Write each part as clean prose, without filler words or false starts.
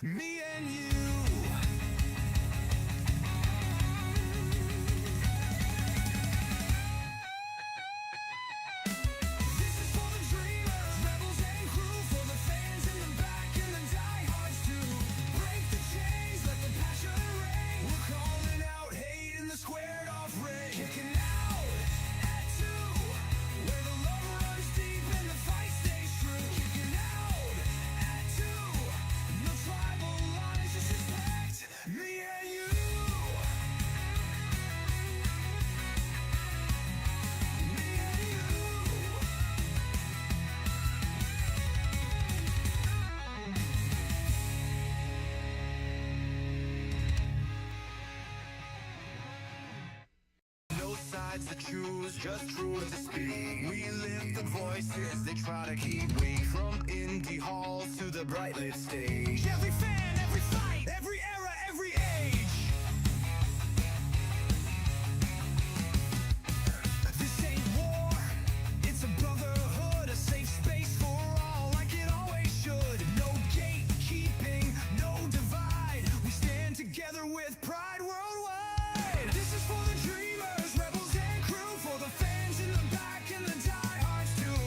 Me and you. This is for the dreamers, rebels and crew, for the fans in the back and the diehards too. Break the chains, let the passion ring. We're calling out hate in the squared off ring. Kicking out at two, where the love runs deep and the fight stays true. Kicking out at two, no tribal lines, just respect me and you. Me and you. No sides to choose, just truth to speak. We lift the voices they try to keep weak. From indie halls to the bright lit stage. Every fan, every fight, every era, every age. This ain't war, it's a brotherhood, a safe space for all, like it always should. No gatekeeping, no divide. We stand together with pride worldwide. This is for the dreamers, rebels and crew, for the fans in the back and the diehards too.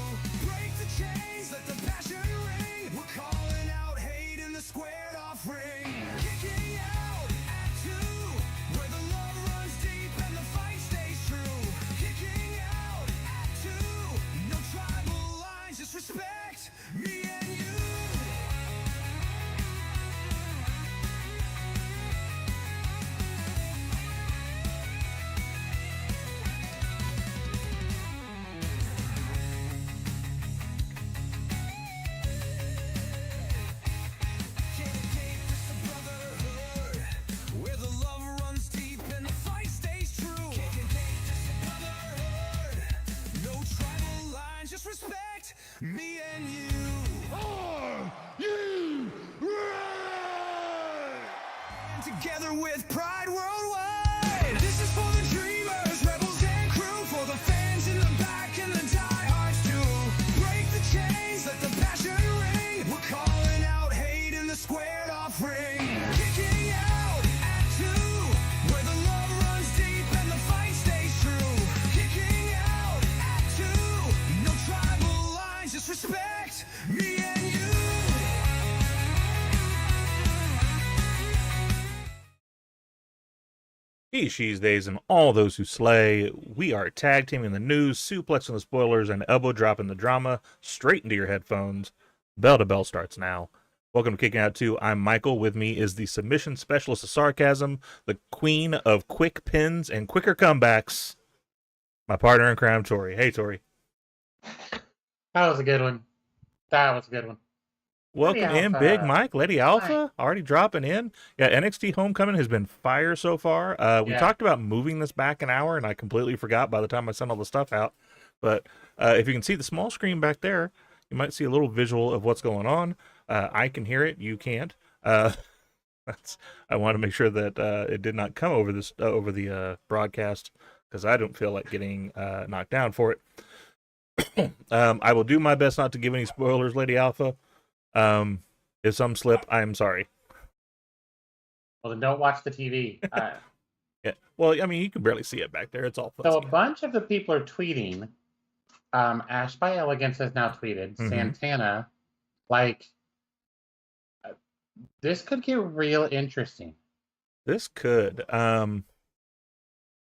Break the chains, let the passion ring. We're calling out hate in the squared off ring. Kicking out at two, where the love runs deep and the fight stays true. Kicking out at two, no tribal lines, just respect me and you. Gate is a brotherhood, where the love runs deep and the fight stays true. Gate is a brotherhood, no tribal lines, just respect me and you. Are you ready? And together with pride worldwide. This is for the dreamers, rebels and crew, for the fans in the back and the diehards too. Break the chains, let the passion ring. We're calling out hate in the squared off ring. Kicking out at two, where the love runs deep and the fight stays true. Kicking out at two, no tribal lines, just respect me and you. He, she's, theys, and all those who slay. We are tag teaming the news, suplexing the spoilers, and elbow dropping the drama straight into your headphones. Bell to bell starts now. Welcome to Kicking Out 2. I'm Michael. With me is the submission specialist of sarcasm, the queen of quick pins and quicker comebacks, my partner in crime, Tori. Hey, Tori. That was a good one. That was a good one. Welcome Lady in, Alpha. Big Mike. Lady Alpha already dropping in. Yeah, NXT Homecoming has been fire so far. We Yeah. talked about moving this back an hour, and I completely forgot by the time I sent all the stuff out. But if you can see the small screen back there, you might see a little visual of what's going on. I can hear it. You can't. I want to make sure that it did not come over this over the broadcast, because I don't feel like getting knocked down for it. I will do my best not to give any spoilers, Lady Alpha. If some slip, I am sorry. Well, then don't watch the TV. Yeah. Well, I mean, you can barely see it back there. It's all fuzzy. So a bunch of the people are tweeting. Ash by Elegance has now tweeted. Mhm. Santana, like, this could get real interesting. This could.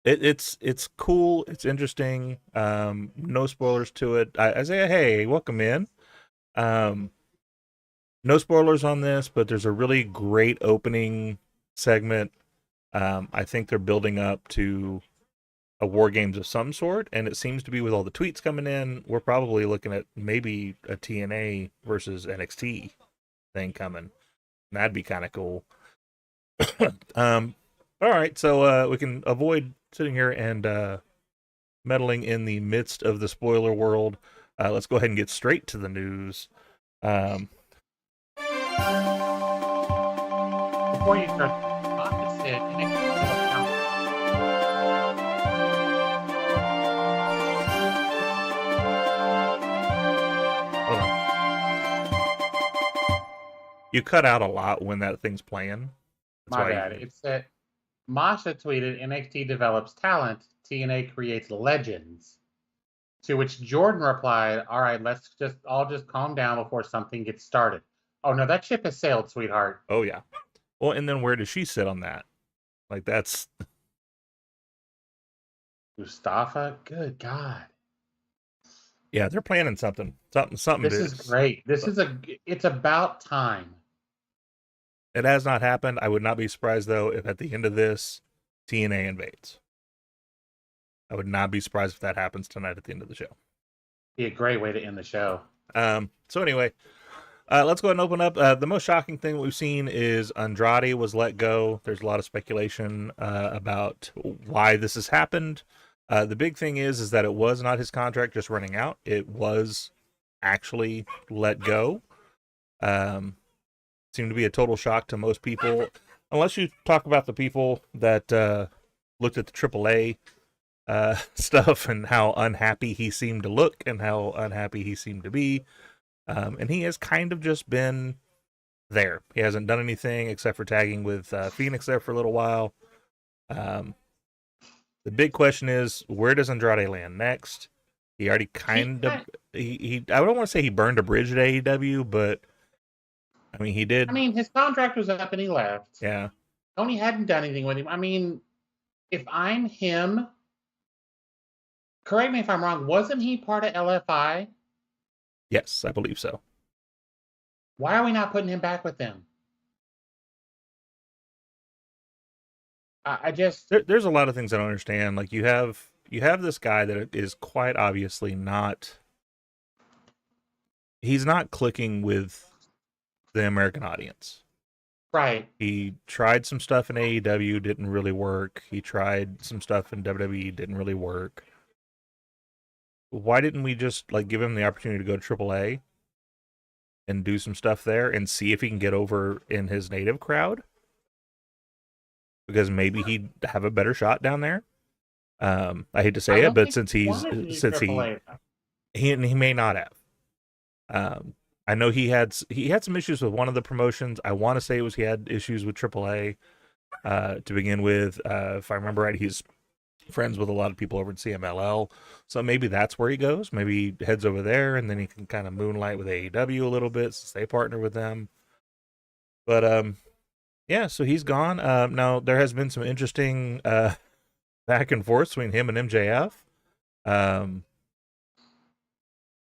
It's cool. It's interesting. No spoilers to it. I say, hey, welcome in. No spoilers on this, but there's a really great opening segment. I think they're building up to a War Games of some sort, and it seems to be with all the tweets coming in, we're probably looking at maybe a TNA versus NXT thing coming. That'd be kind of cool. All right, so we can avoid sitting here and meddling in the midst of the spoiler world. Let's go ahead and get straight to the news. Before you start, opposite NXT account. Hold on. You cut out a lot when that thing's playing. That's My why bad. It said Masha tweeted NXT develops talent, TNA creates legends. To which Jordan replied, "All right, let's just calm down before something gets started." Oh no, that ship has sailed, sweetheart. Oh yeah. Well, and then where does she sit on that? Like that's Mustafa, good God. yeah, they're planning something. Something This big. is great. It's about time. It has not happened. I would not be surprised though if at the end of this TNA invades. I would not be surprised if that happens tonight at the end of the show. Be a great way to end the show. So anyway, let's go ahead and open up. The most shocking thing we've seen is Andrade was let go. There's a lot of speculation about why this has happened. The big thing is that it was not his contract just running out. It was actually let go. Seemed to be a total shock to most people, unless you talk about the people that looked at the AAA stuff and how unhappy he seemed to look and how unhappy he seemed to be. And he has kind of just been there. He hasn't done anything except for tagging with Phoenix there for a little while. The big question is, where does Andrade land next? He already kind of I don't want to say he burned a bridge at AEW, but I mean he did. I mean, his contract was up and he left. Yeah. Tony hadn't done anything with him. I mean, if I'm him, correct me if I'm wrong, wasn't he part of LFI? Yes, I believe so. Why are we not putting him back with them? I just There's a lot of things I don't understand. Like you have this guy that is quite obviously not. He's not clicking with the American audience. right. He tried some stuff in AEW, didn't really work. He tried some stuff in WWE, didn't really work. Why didn't we just like give him the opportunity to go to AAA and do some stuff there and see if he can get over in his native crowd? Because maybe he'd have a better shot down there. I hate to say it, but since he may not have. I know he had some issues with one of the promotions. I want to say it was he had issues with AAA to begin with. If I remember right, he's friends with a lot of people over at CMLL, so maybe that's where he goes. Maybe he heads over there, and then he can kind of moonlight with AEW a little bit since they partner with them. But yeah, so he's gone. Now there has been some interesting back and forth between him and MJF.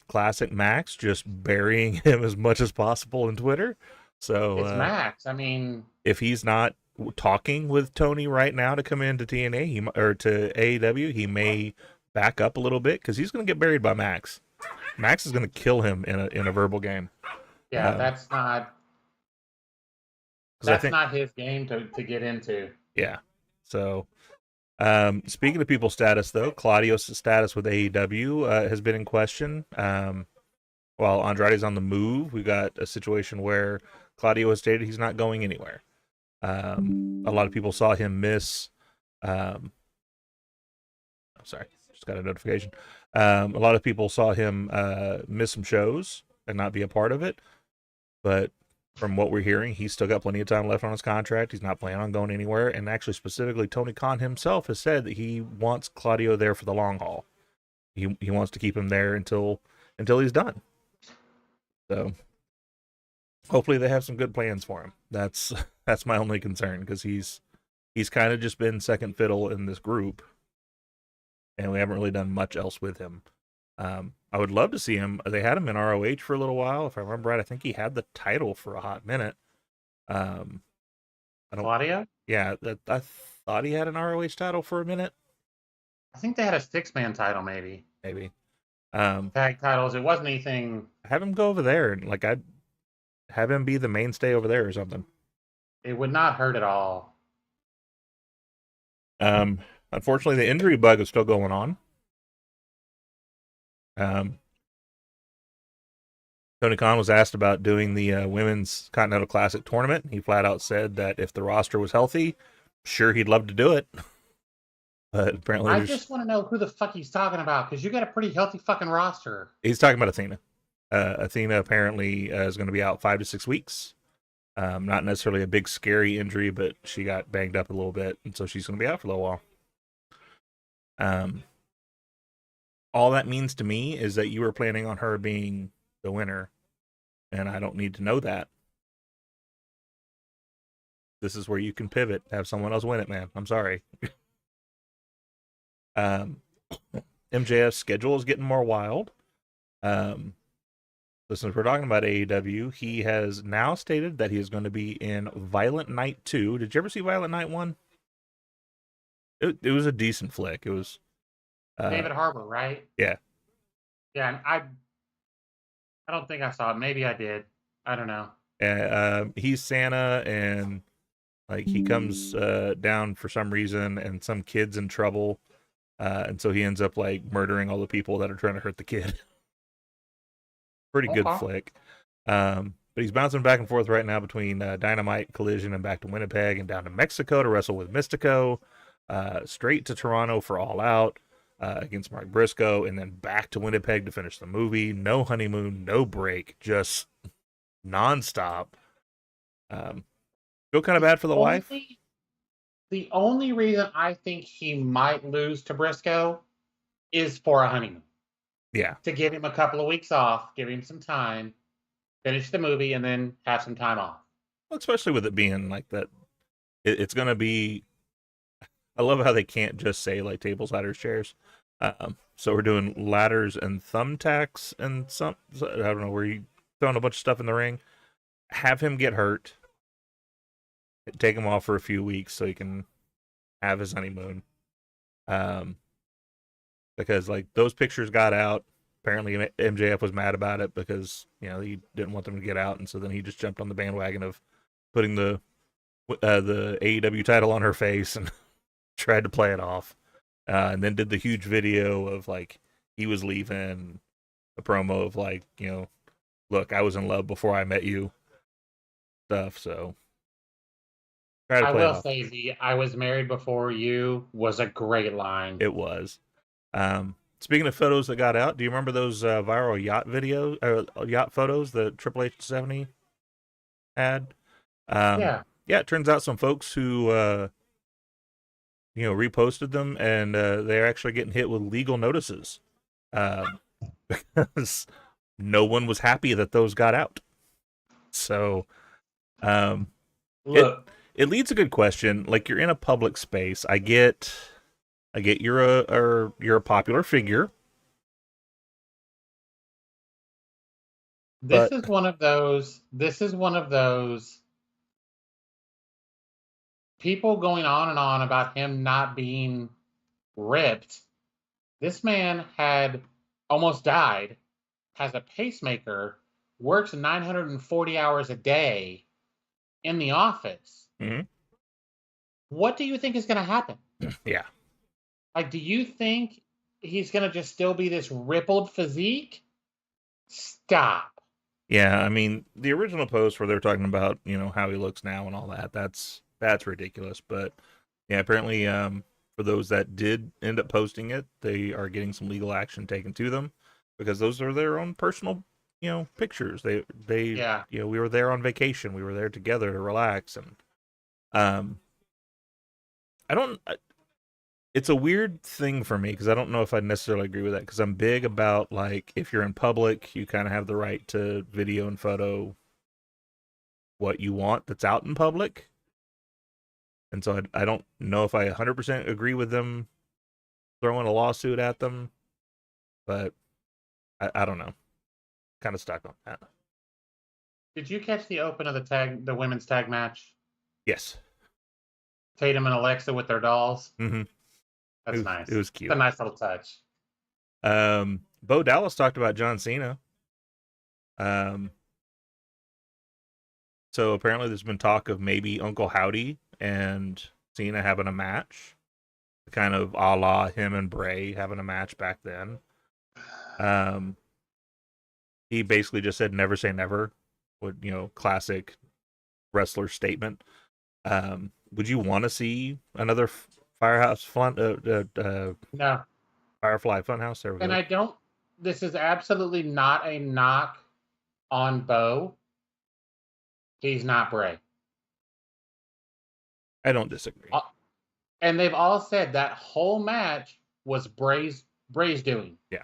Classic Max just burying him as much as possible in Twitter. So It's Max. I mean, if he's not talking with Tony right now to come into TNA or to AEW, he may back up a little bit because he's going to get buried by Max. Max is going to kill him in a verbal game. yeah, that's not not his game to get into. Yeah. So speaking of people's status, though, Claudio's status with AEW has been in question. While Andrade's on the move, we got a situation where Claudio has stated he's not going anywhere. A lot of people saw him miss. Sorry, just got a notification. A lot of people saw him miss some shows and not be a part of it. But from what we're hearing, he's still got plenty of time left on his contract. He's not planning on going anywhere. And actually, specifically, Tony Khan himself has said that he wants Claudio there for the long haul. He wants to keep him there until he's done. So hopefully they have some good plans for him. That's my only concern, because he's kind of just been second fiddle in this group, and we haven't really done much else with him. I would love to see him. They had him in ROH for a little while, if I remember right. I think he had the title for a hot minute. Claudio? Yeah, I thought he had an ROH title for a minute. I think they had a 6-man title, maybe. Maybe. Tag titles. It wasn't anything. Have him go over there, and like I'd have him be the mainstay over there or something. It would not hurt at all. Unfortunately, the injury bug is still going on. Tony Khan was asked about doing the Women's Continental Classic tournament. He flat out said that if the roster was healthy, sure, he'd love to do it. But apparently, I just want to know who the fuck he's talking about, because you got a pretty healthy fucking roster. He's talking about Athena. Athena apparently is going to be out 5 to 6 weeks. Not necessarily a big scary injury, but she got banged up a little bit, and so she's going to be out for a little while. All that means to me is that you were planning on her being the winner, and I don't need to know that. This is where you can pivot, have someone else win it, man. I'm sorry. MJF's schedule is getting more wild. Listen, if we're talking about AEW, he has now stated that he is going to be in Violent Night 2. Did you ever see Violent Night 1? It was a decent flick. It was David Harbour, right? Yeah. Yeah, and I don't think I saw it. Maybe I did. I don't know. He's Santa, and like he comes down for some reason, and some kid's in trouble, and so he ends up like murdering all the people that are trying to hurt the kid. Pretty good flick. But he's bouncing back and forth right now between Dynamite, Collision, and back to Winnipeg, and down to Mexico to wrestle with Mystico, straight to Toronto for All Out against Mark Briscoe, and then back to Winnipeg to finish the movie. No honeymoon, no break, just nonstop. Feel kind of bad for the wife. The only reason I think he might lose to Briscoe is for a honeymoon. Yeah. To give him a couple of weeks off, give him some time, finish the movie, and then have some time off. Well, especially with it being like that. It's going to be... I love how they can't just say like tables, ladders, chairs. So we're doing ladders and thumbtacks and some... I don't know, where you throwing a bunch of stuff in the ring. Have him get hurt. Take him off for a few weeks so he can have his honeymoon. Because like those pictures got out. Apparently MJF was mad about it because, you know, he didn't want them to get out, and so then he just jumped on the bandwagon of putting the AEW title on her face and tried to play it off. And then did the huge video of like he was leaving, a promo of like, you know, look, I was in love before I met you stuff, so I will say the "I was married before you" was a great line. It was. Speaking of photos that got out, do you remember those viral yacht videos, yacht photos that Triple H 70 had? Yeah, it turns out some folks who, reposted them, and they're actually getting hit with legal notices because no one was happy that those got out. So, look, it leads a good question. Like, you're in a public space. I get you're a popular figure. This is one of those people going on and on about him not being ripped. This man had almost died, has a pacemaker, works 940 hours a day in the office. Mm-hmm. What do you think is going to happen? Yeah. Like, do you think he's going to just still be this rippled physique? Stop. Yeah, I mean, the original post where they're talking about, you know, how he looks now and all that, that's ridiculous. But yeah, apparently for those that did end up posting it, they are getting some legal action taken to them because those are their own personal, you know, pictures. They you know, we were there on vacation. We were there together to relax, and it's a weird thing for me because I don't know if I necessarily agree with that because I'm big about, like, if you're in public, you kind of have the right to video and photo what you want that's out in public. And so I don't know if I 100% agree with them throwing a lawsuit at them, but I don't know. Kind of stuck on that. Did you catch the open of the women's tag match? Yes. Tatum and Alexa with their dolls? Mm-hmm. That's nice. It was cute. It's a nice little touch. Bo Dallas talked about John Cena. So apparently there's been talk of maybe Uncle Howdy and Cena having a match, kind of a la him and Bray having a match back then. He basically just said never say never, with, you know, classic wrestler statement. Would you want to see another Firehouse Fun? No. Firefly Funhouse. There we and go. I don't. This is absolutely not a knock on Bo. He's not Bray. I don't disagree. And they've all said that whole match was Bray's doing. Yeah.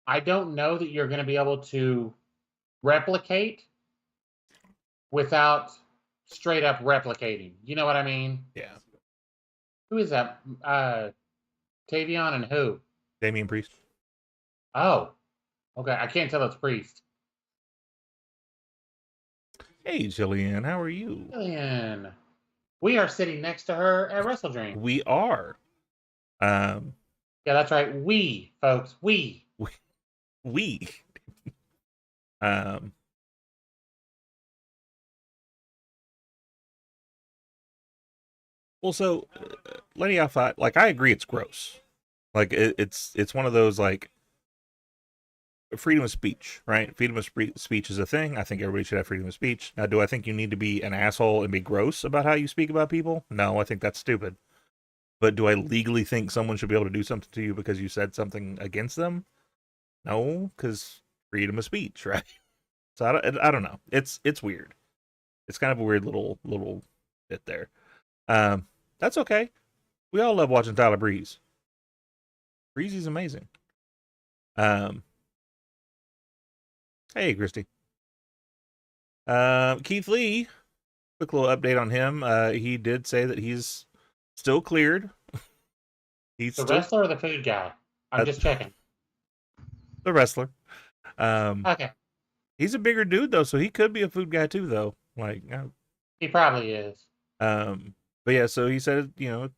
I don't know that you're going to be able to replicate without straight up replicating. You know what I mean? Yeah. Who is that? Tavion and who? Damian Priest. Oh, okay. I can't tell it's Priest. Hey, Jillian, how are you? Jillian. We are sitting next to her at WrestleDream. We are. Yeah, that's right. We, folks. We. Well, so Lenny, I thought, like, I agree it's gross. Like, it's one of those, like, freedom of speech, right? Freedom of speech is a thing. I think everybody should have freedom of speech. Now, do I think you need to be an asshole and be gross about how you speak about people? No, I think that's stupid. But do I legally think someone should be able to do something to you because you said something against them? No, because freedom of speech, right? So I don't know. It's weird. It's kind of a weird little bit there. That's okay. We all love watching Tyler Breeze. Breezy's amazing. Hey, Christy. Keith Lee, quick little update on him. He did say that he's still cleared. He's The still wrestler or the food guy? I'm just checking. the wrestler. Okay. He's a bigger dude though, so he could be a food guy too, though. Like, He probably is. but yeah, so he said, you know,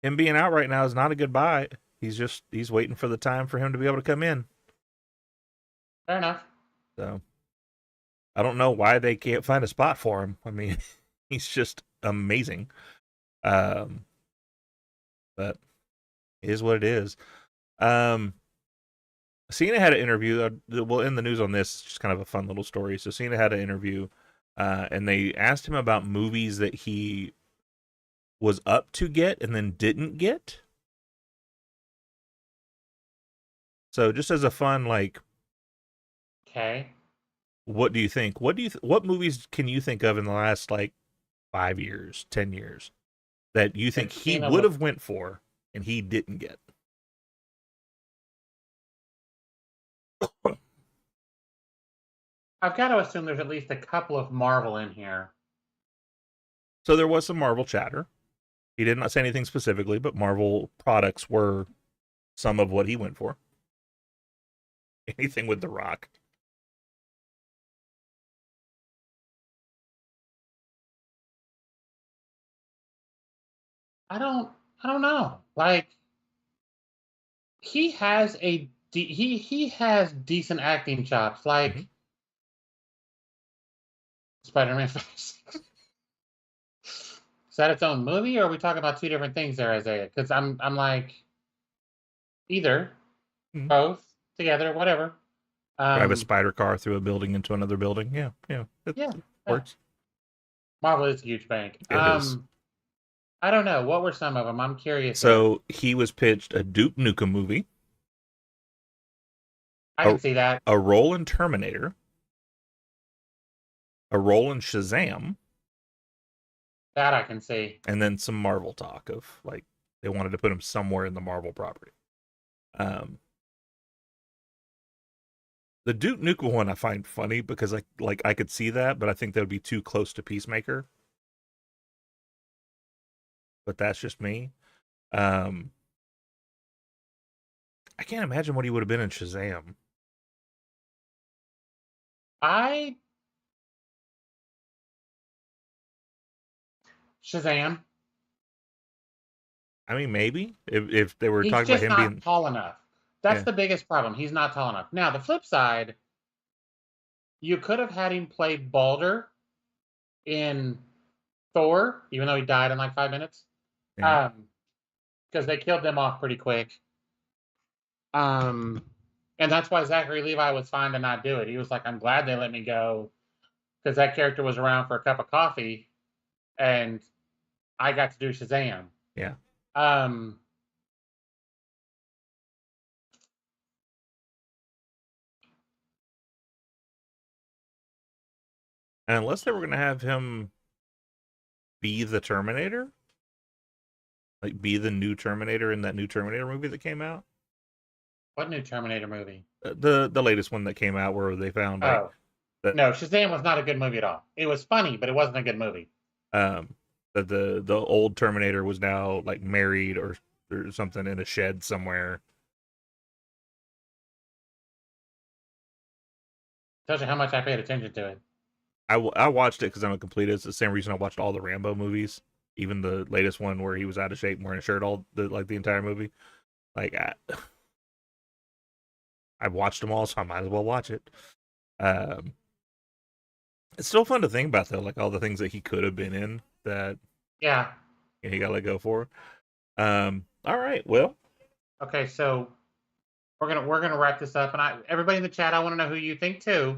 him being out right now is not a goodbye. He's waiting for the time for him to be able to come in. Fair enough. So I don't know why they can't find a spot for him. I mean, he's just amazing. But it is what it is. Cena had an interview. We'll end the news on this. It's just kind of a fun little story. So Cena had an interview, and they asked him about movies that he was up to get and then didn't get. So just as a fun, like, Okay. what do you think? What movies can you think of in the last, like, 5 years, 10 years that you think he would have went for and he didn't get? I've got to assume there's at least a couple of Marvel in here. So there was some Marvel chatter. He did not say anything specifically, but Marvel products were some of what he went for. Anything with The Rock. I don't know. Like, he has he has decent acting chops. Like Spider-Man face. Is that its own movie, or are we talking about two different things there, Isaiah? Because I'm like, either, both, together, whatever. Drive a spider car through a building into another building. Yeah. It works. Marvel is a huge bank. It is. I don't know. What were some of them? I'm curious. So he was pitched a Duke Nukem movie. I can see that. A role in Terminator. A role in Shazam. That I can see. And then some Marvel talk of, like, they wanted to put him somewhere in the Marvel property. The Duke Nukem one I find funny because I could see that, but I think that would be too close to Peacemaker. But that's just me. I can't imagine what he would have been in Shazam. Shazam. I mean, maybe if they were He's talking just about him not being tall enough. That's the biggest problem. He's not tall enough. Now, the flip side, you could have had him play Balder in Thor, even though he died in like 5 minutes. Because they killed them off pretty quick. And that's why Zachary Levi was fine to not do it. He was like, I'm glad they let me go because that character was around for a cup of coffee and I got to do Shazam. Yeah. And unless they were going to have him be the Terminator, like be the new Terminator in that new Terminator movie that came out. What new Terminator movie? The latest one that came out where they found like no, Shazam was not a good movie at all. It was funny, but it wasn't a good movie. That the old Terminator was now like married or something in a shed somewhere. Tells you how much I paid attention to it. I watched it because I'm a completist. It's the same reason I watched all the Rambo movies, even the latest one where he was out of shape and wearing a shirt the entire movie. Like I've watched them all, so I might as well watch it. It's still fun to think about though, like all the things that he could have been in that he got let go for. All right, well, okay, so we're gonna wrap this up, and everybody in the chat, I want to know who you think too.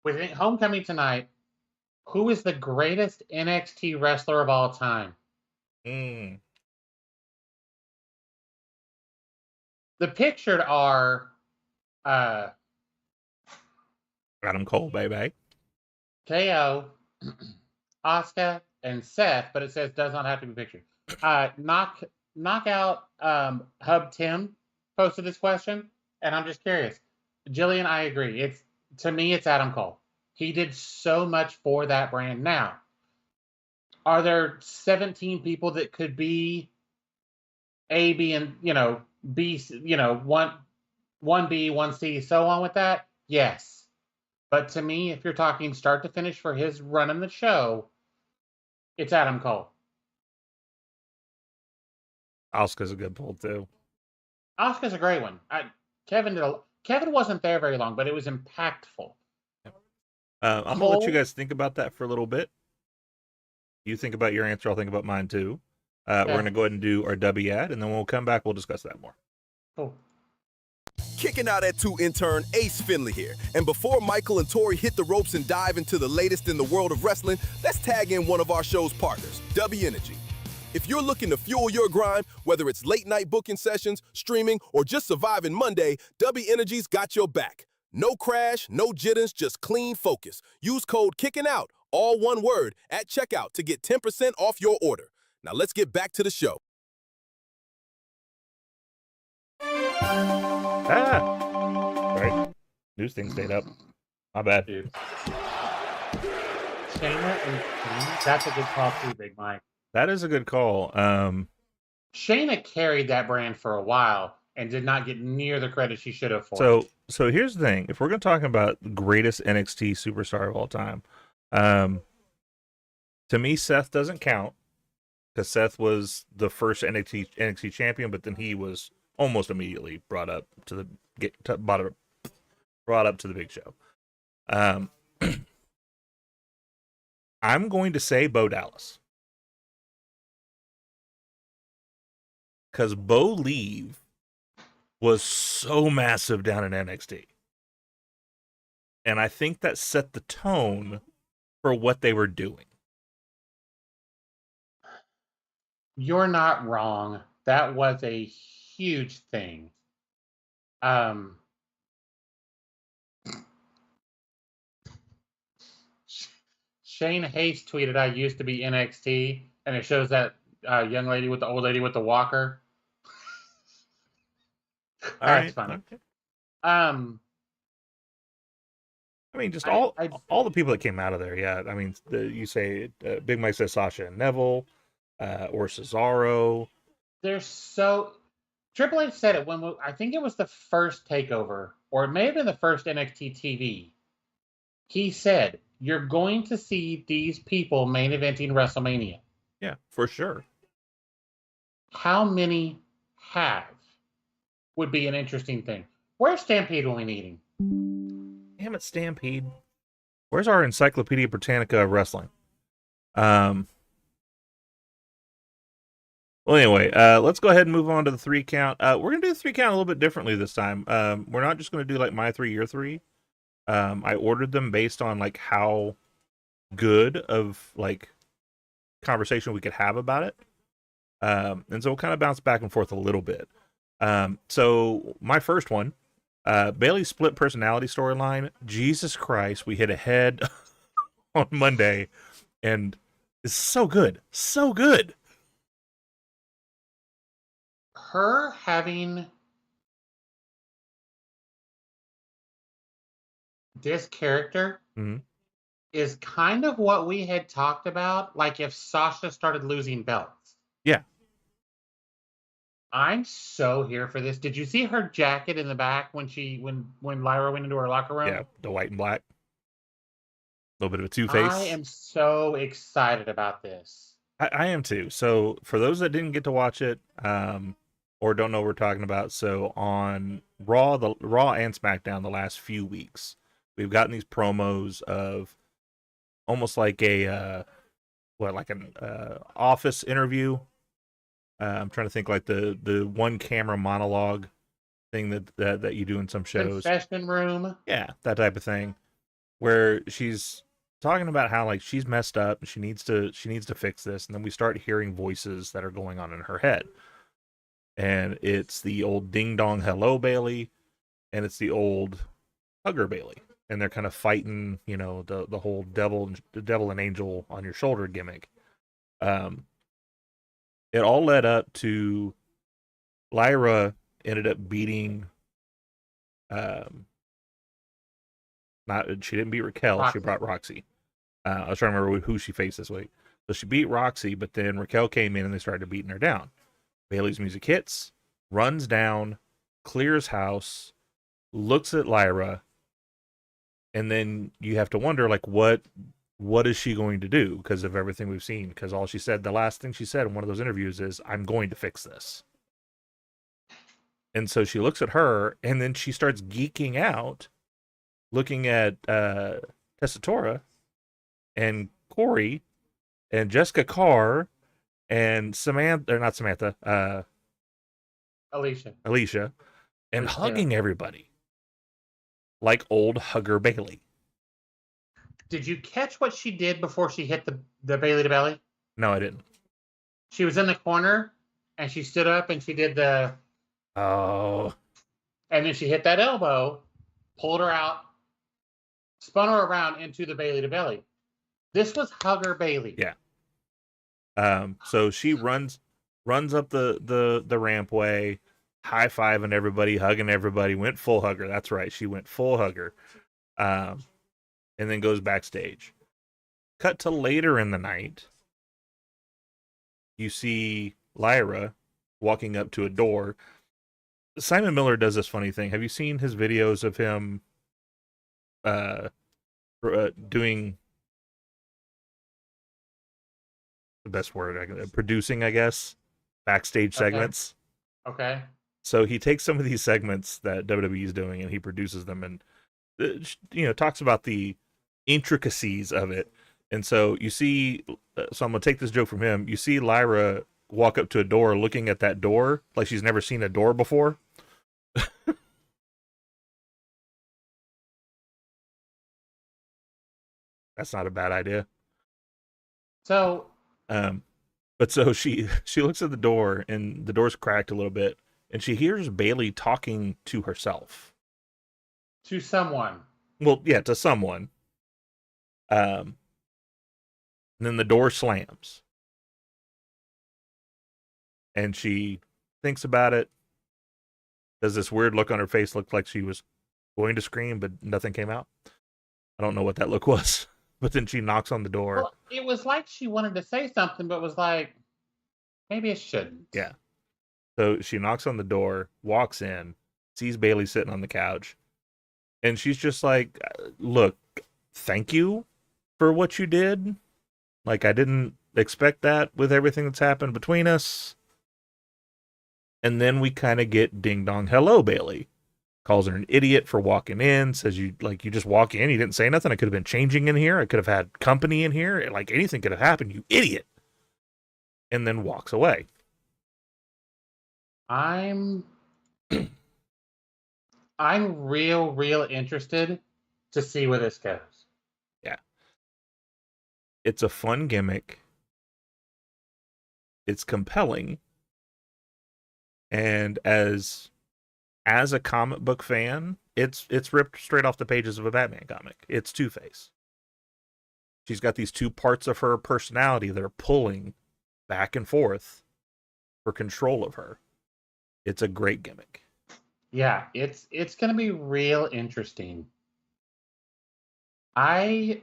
With Homecoming tonight, who is the greatest NXT wrestler of all time? The pictured are Adam Cole, baby, KO, Asuka, and Seth, but it says does not have to be pictured. Knockout Hub Tim posted this question, and I'm just curious. Jillian, I agree. To me, it's Adam Cole. He did so much for that brand. Now, are there 17 people that could be A, B, and B, one B, one C, so on with that? Yes. But to me, if you're talking start to finish for his run in the show, it's Adam Cole. Asuka's a good pull too. Asuka's a great one. Kevin wasn't there very long, but it was impactful. I'm going to let you guys think about that for a little bit. You think about your answer, I'll think about mine too. We're going to go ahead and do our W ad, and then when we'll come back, we'll discuss that more. Cool. Kicking out at 2 intern Ace Finley here. And before Michael and Tori hit the ropes and dive into the latest in the world of wrestling, let's tag in one of our show's partners, W Energy. If you're looking to fuel your grind, whether it's late night booking sessions, streaming, or just surviving Monday, W Energy's got your back. No crash, no jitters, just clean focus. Use code KICKINOUT, all one word, at checkout to get 10% off your order. Now let's get back to the show. Right. News thing stayed up. My bad. Dude. Shayna and King, that's a good call too, Big Mike. That is a good call. Shayna carried that brand for a while and did not get near the credit she should have for it. So here's the thing. If we're going to talk about the greatest NXT superstar of all time, to me, Seth doesn't count because Seth was the first NXT champion, but then he was almost immediately brought up to the big show. I'm going to say Bo Dallas. Because Bo Leave was so massive down in NXT. And I think that set the tone for what they were doing. You're not wrong. That was a huge thing. Shane Hayes tweeted, "I used to be NXT," and it shows that young lady with the old lady with the walker. That's funny. Okay. I mean, just all the people that came out of there. Yeah, I mean, you say Big Mike says Sasha and Neville, or Cesaro. They're so. Triple H said it when I think it was the first takeover, or it may have been the first NXT TV. He said, "You're going to see these people main eventing WrestleMania." Yeah, for sure. How many have would be an interesting thing. Where's Stampede when we need him? Damn it, Stampede. Where's our Encyclopedia Britannica of wrestling? Well, anyway, let's go ahead and move on to the 3 count. We're going to do the 3 count a little bit differently this time. We're not just going to do like my 3, your 3. I ordered them based on like how good of like conversation we could have about it. And so we'll kind of bounce back and forth a little bit. So my first one, Bayley's split personality storyline. Jesus Christ, we hit ahead on Monday, and it's so good, so good. Her having this character Mhm. is kind of what we had talked about, like if Sasha started losing belts. Yeah. I'm so here for this. Did you see her jacket in the back when Lyra went into her locker room? Yeah, the white and black. A little bit of a Two-Face. I am so excited about this. I am too. So for those that didn't get to watch it, or don't know what we're talking about, so on Raw and SmackDown the last few weeks, we've gotten these promos of almost like an office interview. I'm trying to think like the one camera monologue thing that you do in some shows. Confession room. Yeah, that type of thing, where she's talking about how like she's messed up and she needs to fix this, and then we start hearing voices that are going on in her head, and it's the old ding dong hello Bayley, and it's the old hugger Bayley, and they're kind of fighting, you know, the whole devil and angel on your shoulder gimmick. It all led up to Lyra ended up beating she didn't beat Raquel. Roxy. She brought Roxy. I was trying to remember who she faced this week. So she beat Roxy, but then Raquel came in and they started beating her down. Bayley's music hits, runs down, clears house, looks at Lyra, and then you have to wonder, like, what is she going to do because of everything we've seen? Because the last thing she said in one of those interviews is, "I'm going to fix this." And so she looks at her, and then she starts geeking out, looking at Tessatora and Tori and Jessica Carr and Alicia, and Yeah. hugging everybody like old hugger Bayley. Did you catch what she did before she hit the Bayley to belly? No, I didn't. She was in the corner and she stood up and she did the, Oh, and then she hit that elbow, pulled her out, spun her around into the Bayley to belly. This was hugger Bayley. yeah. So she runs up the rampway, high-fiving everybody, hugging everybody, went full hugger. That's right, she went full hugger. And then goes backstage. Cut to later in the night. You see Lyra walking up to a door. Simon Miller does this funny thing. Have you seen his videos of him doing the best word, producing, I guess, backstage segments? Okay. So he takes some of these segments that WWE is doing and he produces them and talks about the intricacies of it. And so you see, so I'm gonna take this joke from him. You see Lyra walk up to a door, looking at that door like she's never seen a door before. That's not a bad idea. So, but so she looks at the door and the door's cracked a little bit, and she hears Bayley talking to herself. to someone. Well, yeah, to someone. And then the door slams. And she thinks about it. Does this weird look on her face, look like she was going to scream, but nothing came out? I don't know what that look was. But then she knocks on the door. Well, it was like she wanted to say something, but was like, maybe I shouldn't. Yeah. So she knocks on the door, walks in, sees Bayley sitting on the couch, and she's just like, look, thank you for what you did. Like, I didn't expect that with everything that's happened between us. And then we kind of get ding dong hello Bayley. Calls her an idiot for walking in, says you just walk in, you didn't say nothing. I could have been changing in here. I could have had company in here. Like, anything could have happened, you idiot. And then walks away. I'm real interested to see where this goes. Yeah. It's a fun gimmick. It's compelling. And as a comic book fan, it's ripped straight off the pages of a Batman comic. It's Two-Face. she's got these two parts of her personality that are pulling back and forth for control of her. It's a great gimmick. Yeah, it's going to be real interesting. I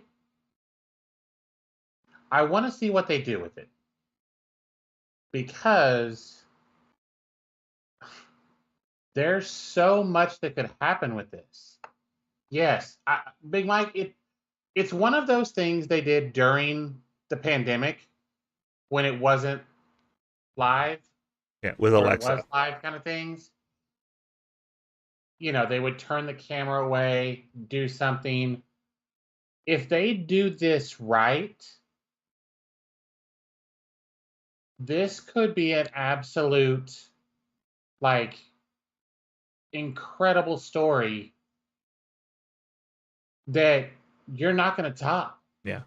want to see what they do with it, because there's so much that could happen with this. Yes, Big Mike, it's one of those things they did during the pandemic when it wasn't live. Yeah, with Or Alexa. it was live kind of things. You know, they would turn the camera away, do something. If they do this right, this could be an absolute, like, incredible story that you're not going to top. Yeah.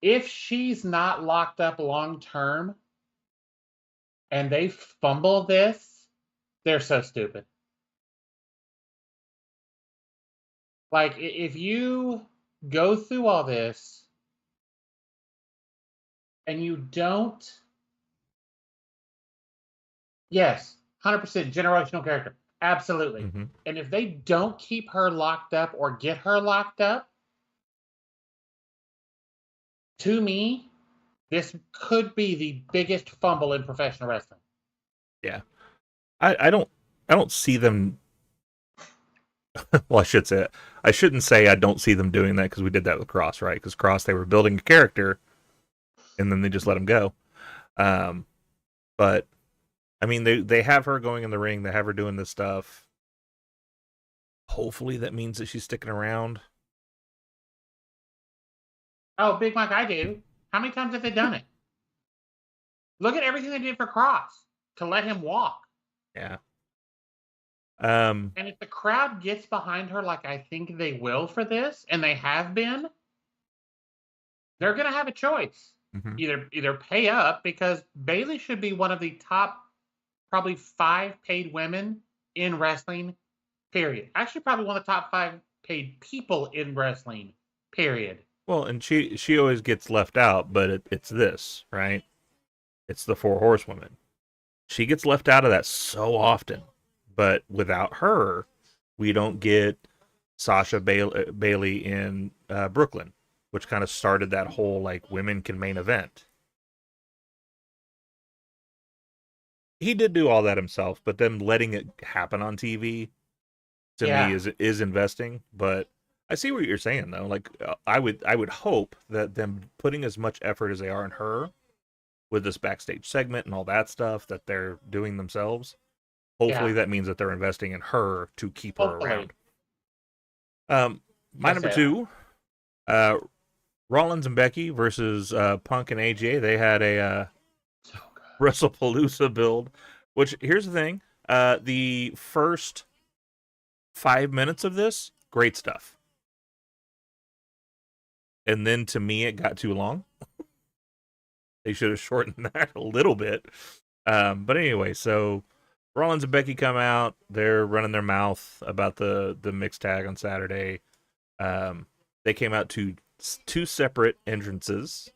If she's not locked up long term and they fumble this, they're so stupid. Like, if you go through all this and you don't, yes, 100% generational character, absolutely. Mm-hmm. And if they don't keep her locked up or get her locked up, to me, this could be the biggest fumble in professional wrestling. Yeah. I don't see them. Well, I shouldn't say I don't see them doing that, because we did that with Cross, right? Because Cross, they were building a character and then they just let him go. But I mean, they have her going in the ring, they have her doing this stuff. Hopefully that means that she's sticking around. Oh, Big Mike, I do. How many times have they done it? Look at everything they did for Cross to let him walk. Yeah. And if the crowd gets behind her like I think they will for this, and they have been, they're going to have a choice. Mm-hmm. Either pay up, because Bayley should be one of the top probably 5 paid women in wrestling, period. Actually, probably one of the top 5 paid people in wrestling, period. Well, and she always gets left out, but it's this, right? It's the 4 horsewomen. She gets left out of that so often. But without her, we don't get Sasha Bayley in Brooklyn, which kind of started that whole, like, women can main event. He did do all that himself, but then letting it happen on TV, to me, is investing. But I see what you're saying, though. Like, I would hope that them putting as much effort as they are in her with this backstage segment and all that stuff that they're doing themselves. Hopefully that means that they're investing in her to keep her around. My number 2, Rollins and Becky versus Punk and AJ. They had a WrestlePalooza build, which, here's the thing. The first 5 minutes of this, great stuff. And then, to me, it got too long. They should have shortened that a little bit. But anyway, so Rollins and Becky come out. They're running their mouth about the mixed tag on Saturday. They came out to 2 separate entrances.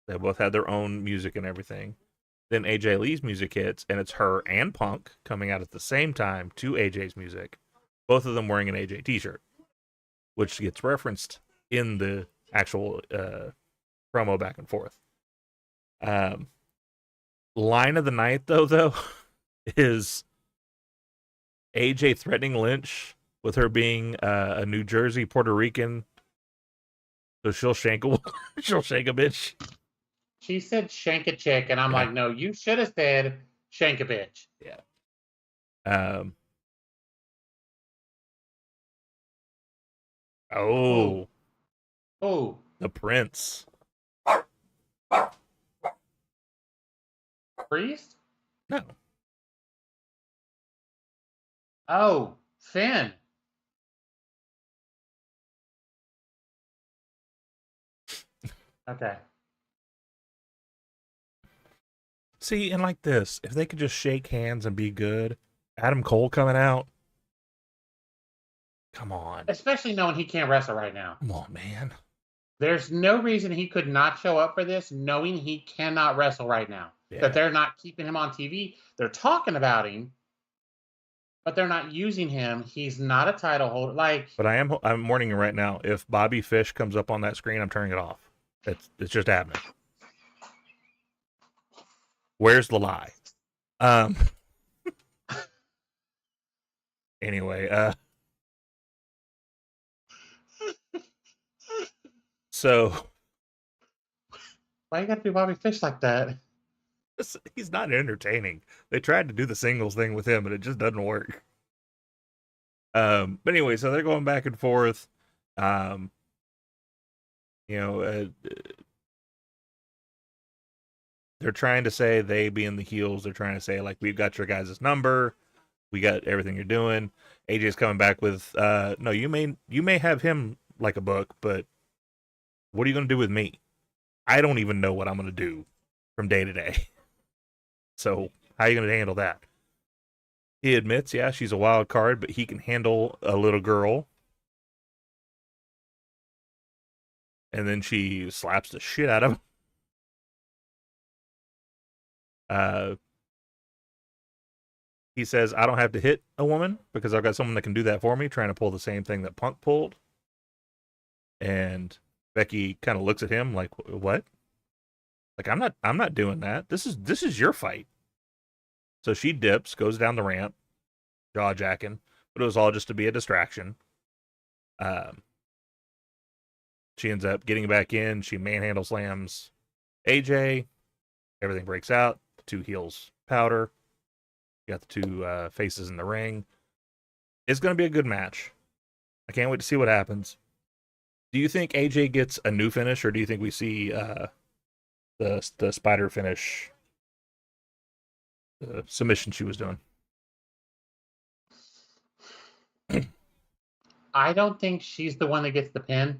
They both had their own music and everything. Then AJ Lee's music hits, and it's her and Punk coming out at the same time to AJ's music. Both of them wearing an AJ t-shirt, which gets referenced in the actual promo back and forth. Line of the night, though, is AJ threatening Lynch with her being a New Jersey Puerto Rican, so she'll shank a bitch. She said shank a chick, and I'm like, no, you should have said shank a bitch. Yeah. Oh, the Prince. Priest? No. Oh, Finn. Okay. See, and like this, if they could just shake hands and be good, Adam Cole coming out. Come on. Especially knowing he can't wrestle right now. Come on, man. There's no reason he could not show up for this, knowing he cannot wrestle right now. Yeah. That they're not keeping him on TV. They're talking about him, but they're not using him. He's not a title holder. Like, But I'm warning you right now. If Bobby Fish comes up on that screen, I'm turning it off. It's just happening. Where's the lie? Anyway, so why you got to do Bobby Fish like that? he's not entertaining. They tried to do the singles thing with him, but it just doesn't work. But anyway, so they're going back and forth. You know, they're trying to say, they being the heels, they're trying to say, like, we've got your guys' number. We got everything you're doing. AJ's coming back with, no, you may have him like a book, but what are you going to do with me? I don't even know what I'm going to do from day to day. So how are you going to handle that? He admits, yeah, she's a wild card, but he can handle a little girl. And then she slaps the shit out of him. He says, I don't have to hit a woman because I've got someone that can do that for me, trying to pull the same thing that Punk pulled. And Becky kind of looks at him like, what? Like, I'm not doing that. This is your fight. So she dips, goes down the ramp, jaw jacking, but it was all just to be a distraction. She ends up getting back in. She manhandle slams AJ. Everything breaks out. The two heels powder. You got the two faces in the ring. It's going to be a good match. I can't wait to see what happens. Do you think AJ gets a new finish, or do you think we see the spider finish, the submission she was doing? I don't think she's the one that gets the pin.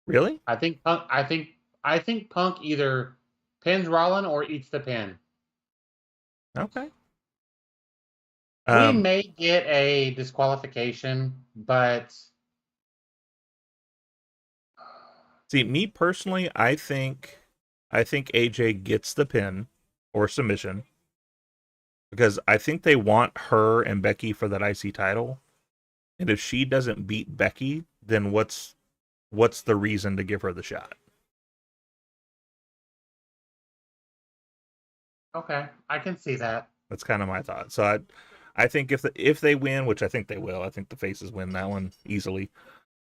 Really? I think Punk either pins Rollin or eats the pin. Okay. We may get a disqualification, but see, me personally, I think AJ gets the pin or submission because I think they want her and Becky for that IC title. And if she doesn't beat Becky, then what's the reason to give her the shot? okay, I can see that. That's kind of my thought. So I think if they win, which I think they will, I think the faces win that one easily.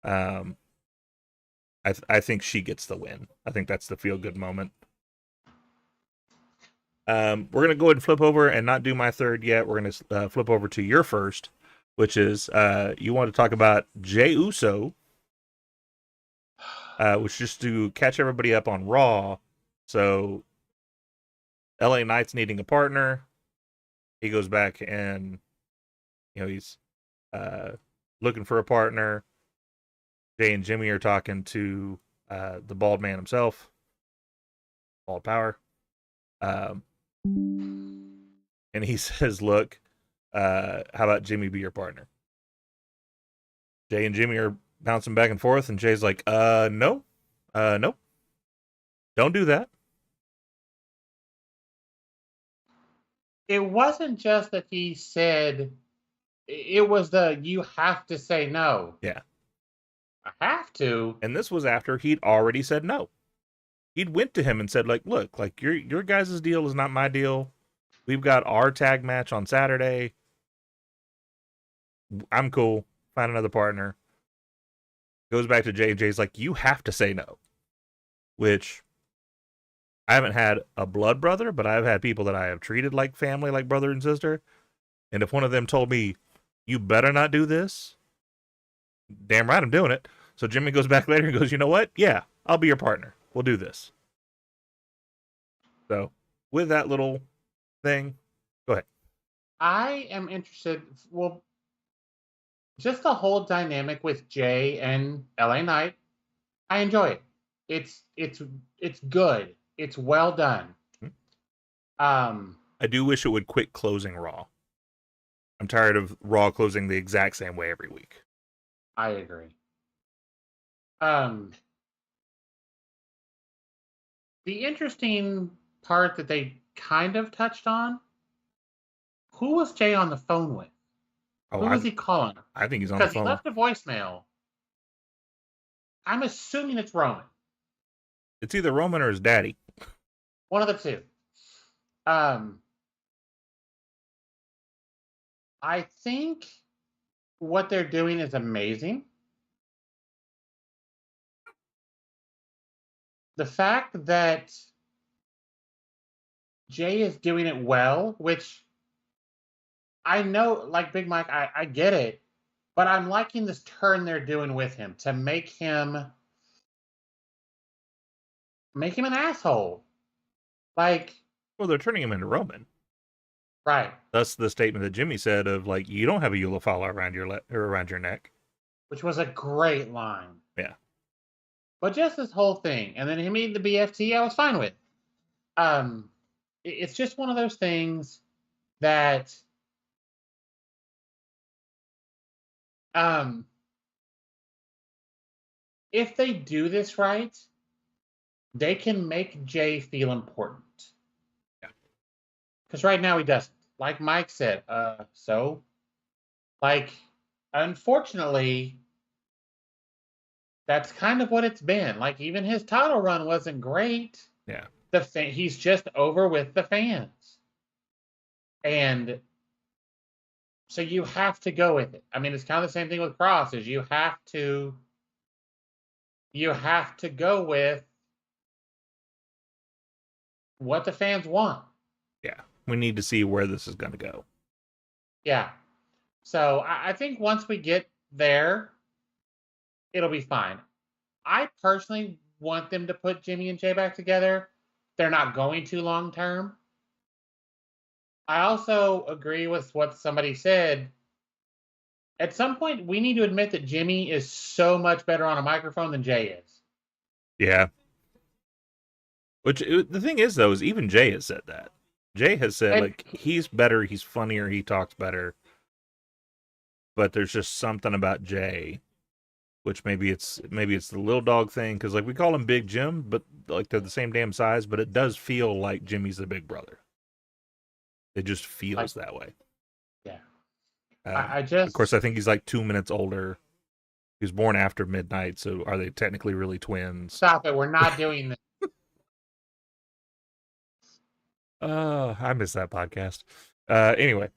I think she gets the win. I think that's the feel good moment. We're gonna go ahead and flip over and not do my third yet. We're gonna flip over to your first, which is you want to talk about Jey Uso, which just to catch everybody up on Raw. So LA Knight's needing a partner. He goes back and he's looking for a partner. Jay and Jimmy are talking to the bald man himself, Bald Power. And he says, look, how about Jimmy be your partner? Jay and Jimmy are bouncing back and forth, and Jay's like, no, nope. Don't do that. It wasn't just that he said, it was you have to say no. Yeah. I have to. And this was after he'd already said no. He'd went to him and said, like, look, like your guys' deal is not my deal. We've got our tag match on Saturday. I'm cool. Find another partner. Goes back to Jay. Jay's like, you have to say no. Which I haven't had a blood brother, but I've had people that I have treated like family, like brother and sister. And if one of them told me, you better not do this, damn right I'm doing it. So Jimmy goes back later and goes, you know what? Yeah, I'll be your partner. We'll do this. So with that little thing, go ahead. I am interested. Well, just the whole dynamic with Jay and LA Knight, I enjoy it. It's good. It's well done. I do wish it would quit closing Raw. I'm tired of Raw closing the exact same way every week. I agree. The interesting part that they kind of touched on, who was Jay on the phone with? Oh, Who was he calling? I think he's on the Because he phone. left a voicemail. I'm assuming it's Roman. It's either Roman or his daddy. One of the two. I think what they're doing is amazing. The fact that Jay is doing it well, which I know, like Big Mike, I get it, but I'm liking this turn they're doing with him to make him an asshole. Like, Well, they're turning him into Roman. right. That's the statement that Jimmy said of like, you don't have a Eulafala around your around your neck. Which was a great line. Yeah. But just this whole thing, and then him eating the BFT, I was fine with. It's just one of those things that if they do this right, they can make Jay feel important. Yeah. Because right now he doesn't. Like Mike said, unfortunately, that's kind of what it's been. Like, even his title run wasn't great. Yeah. He's just over with the fans. And so you have to go with it. I mean, it's kind of the same thing with Cross, is you have to go with what the fans want. Yeah. We need to see where this is going to go. Yeah. So I think once we get there, it'll be fine. I personally want them to put Jimmy and Jay back together. They're not going to long term. I also agree with what somebody said. At some point, we need to admit that Jimmy is so much better on a microphone than Jay is. Yeah. Which the thing is, though, is even Jay has said that. Jay has said, like, he's better, he's funnier, he talks better. But there's just something about Jay, which maybe it's the little dog thing, because like we call him Big Jim, but like they're the same damn size. But it does feel like Jimmy's the big brother. It just feels that way. Yeah. Of course, I think he's like 2 minutes older. He was born after midnight, so are they technically really twins? Stop it! We're not doing this. I miss that podcast. Anyway.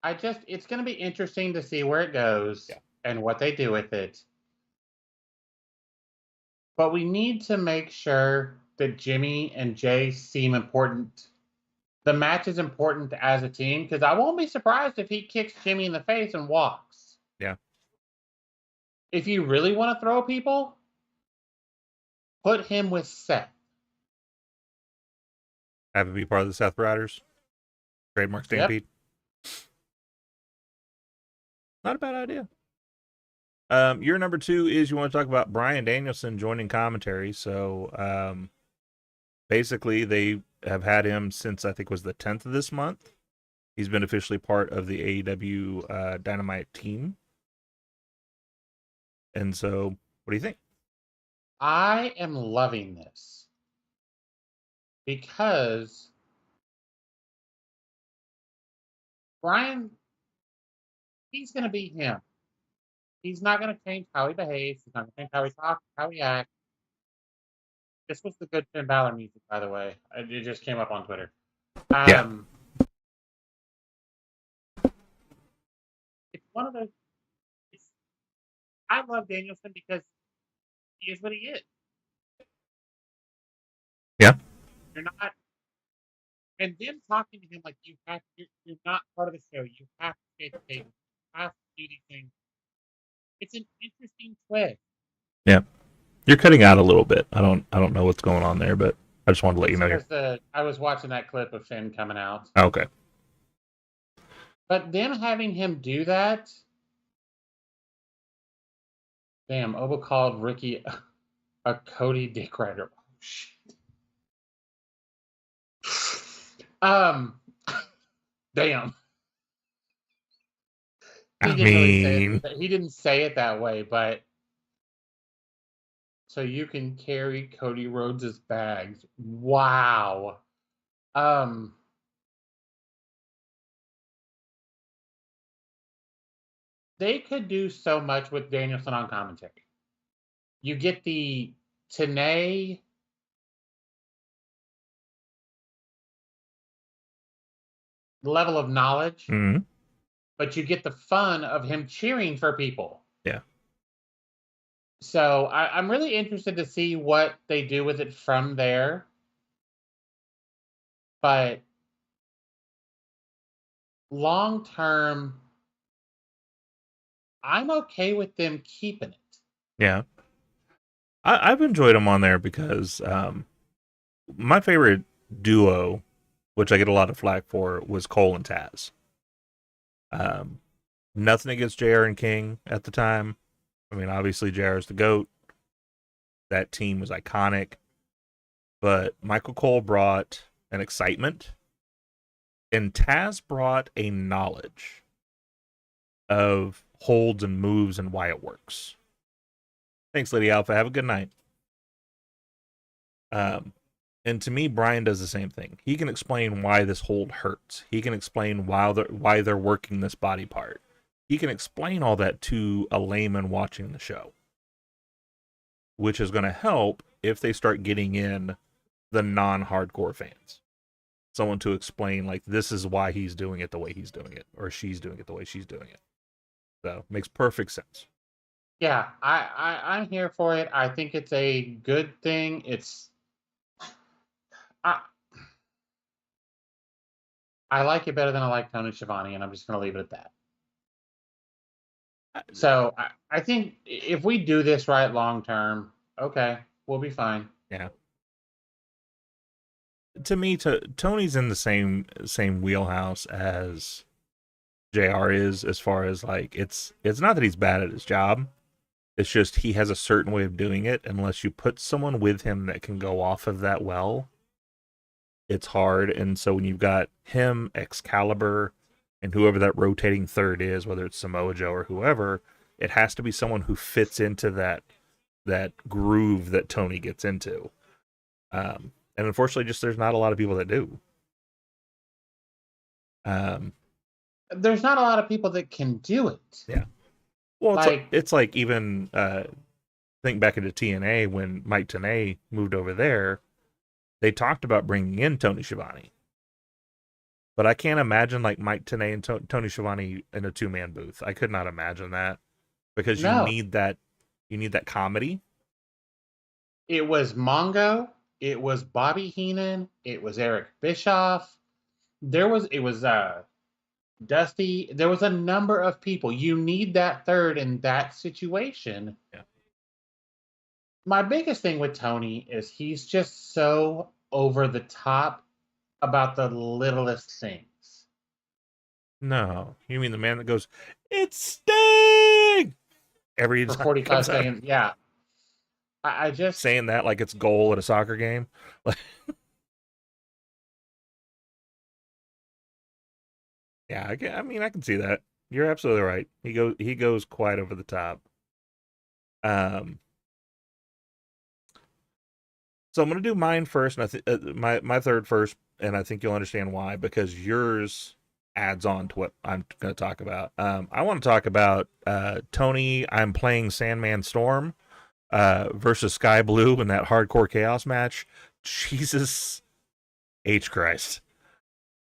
It's going to be interesting to see where it goes and what they do with it. But we need to make sure that Jimmy and Jay seem important. The match is important as a team, because I won't be surprised if he kicks Jimmy in the face and walks. Yeah. If you really want to throw people, put him with Seth. Have it be part of the Seth Riders. Trademark Stampede. Yep. Not a bad idea. Your number 2 is you want to talk about Bryan Danielson joining commentary. So basically they have had him since I think it was the 10th of this month. He's been officially part of the AEW Dynamite team. And so what do you think? I am loving this because Bryan, he's going to be him. He's not going to change how he behaves. He's not going to change how he talks, how he acts. This was the good Finn Balor music, by the way. It just came up on Twitter. Yeah. It's one of those. I love Danielson because he is what he is. Yeah. You're not. And them talking to him like you're not part of the show. You have to stay at the table. You have to do these things. It's an interesting twist. Yeah. You're cutting out a little bit. I don't know what's going on there, but I just wanted to let you know. I was watching that clip of Finn coming out. Okay. But them having him do that. Damn, Oba called Ricky a Cody Dick Rider. Oh, shit. Damn. He didn't say it that way, but so you can carry Cody Rhodes' bags. Wow. They could do so much with Danielson on commentary. You get the Tenay level of knowledge, Mhm. but you get the fun of him cheering for people. Yeah. So I'm really interested to see what they do with it from there. But long term, I'm okay with them keeping it. Yeah. I've enjoyed them on there because my favorite duo, which I get a lot of flack for, was Cole and Taz. Nothing against JR and King at the time. I mean, obviously JR is the GOAT. That team was iconic. But Michael Cole brought an excitement, and Taz brought a knowledge of holds and moves and why it works. Thanks, Lady Alpha. Have a good night. And to me, Brian does the same thing. He can explain why this hold hurts. He can explain why they're working this body part. He can explain all that to a layman watching the show, which is going to help if they start getting in the non-hardcore fans. Someone to explain, like, this is why he's doing it the way he's doing it, or she's doing it the way she's doing it. So, makes perfect sense. Yeah, I'm here for it. I think it's a good thing. I like it better than I like Tony Schiavone, and I'm just going to leave it at that. So I think if we do this right long term, okay, we'll be fine. Yeah. To me, Tony's in the same wheelhouse as JR is, as far as, like, it's not that he's bad at his job. It's just he has a certain way of doing it. Unless you put someone with him that can go off of that well, it's hard. And so when you've got him, Excalibur, and whoever that rotating third is, whether it's Samoa Joe or whoever, it has to be someone who fits into that groove that Tony gets into. And unfortunately, just there's not a lot of people that do. There's not a lot of people that can do it. Yeah. Well, it's like even think back into TNA when Mike Tenay moved over there. They talked about bringing in Tony Schiavone. But I can't imagine like Mike Tenay and Tony Schiavone in a two-man booth. I could not imagine that because you need that comedy. It was Mongo, it was Bobby Heenan, it was Eric Bischoff. It was Dusty. There was a number of people. You need that third in that situation. Yeah. My biggest thing with Tony is he's just so over the top about the littlest things. No, you mean the man that goes, "It's Sting!" every For time 45 seconds. Yeah. I just saying that like it's goal at a soccer game. Yeah, I can see that. You're absolutely right. He goes quite over the top. So I'm gonna do mine first, and my third first, and I think you'll understand why, because yours adds on to what I'm gonna talk about. I want to talk about Tony. I'm playing Sandman Storm versus Sky Blue in that Hardcore Chaos match. Jesus H Christ,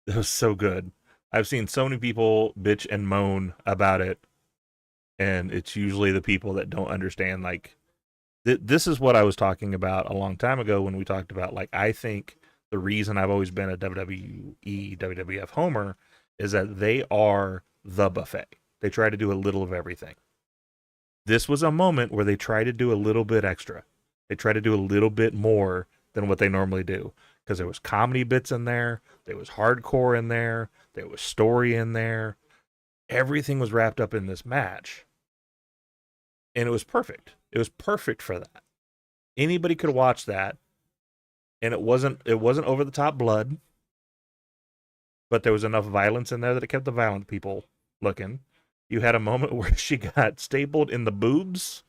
that was so good. I've seen so many people bitch and moan about it, and it's usually the people that don't understand. Like, this is what I was talking about a long time ago when we talked about, like, I think the reason I've always been a WWE, WWF homer is that they are the buffet. They try to do a little of everything. This was a moment where they try to do a little bit extra. They try to do a little bit more than what they normally do. Because there was comedy bits in there, there was hardcore in there, there was story in there. Everything was wrapped up in this match. And it was perfect. It was perfect for that. Anybody could watch that. And it wasn't over the top blood. But there was enough violence in there that it kept the violent people looking. You had a moment where she got stapled in the boobs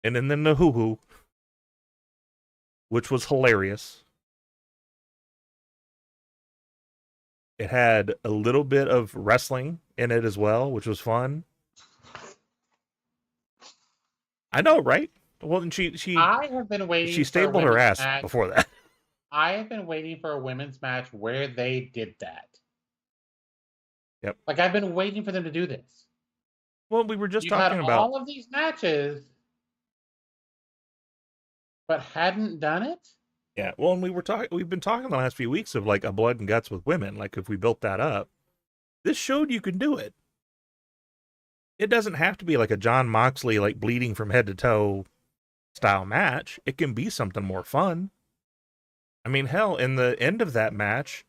and then in the hoo-hoo. which was hilarious. It had a little bit of wrestling in it as well, which was fun. I know, right? Well, and I have been waiting. she for a stabled her women's ass match. before that. I have been waiting for a women's match where they did that. Yep. Like I've been waiting for them to do this. Well, we were just You've had talking about all of these matches, but hadn't done it. yeah. Well, and we've been talking the last few weeks of like a blood and guts with women. Like if we built that up, this showed you can do it. It doesn't have to be like a John Moxley like bleeding from head to toe style match. It can be something more fun. I mean, hell, in the end of that match,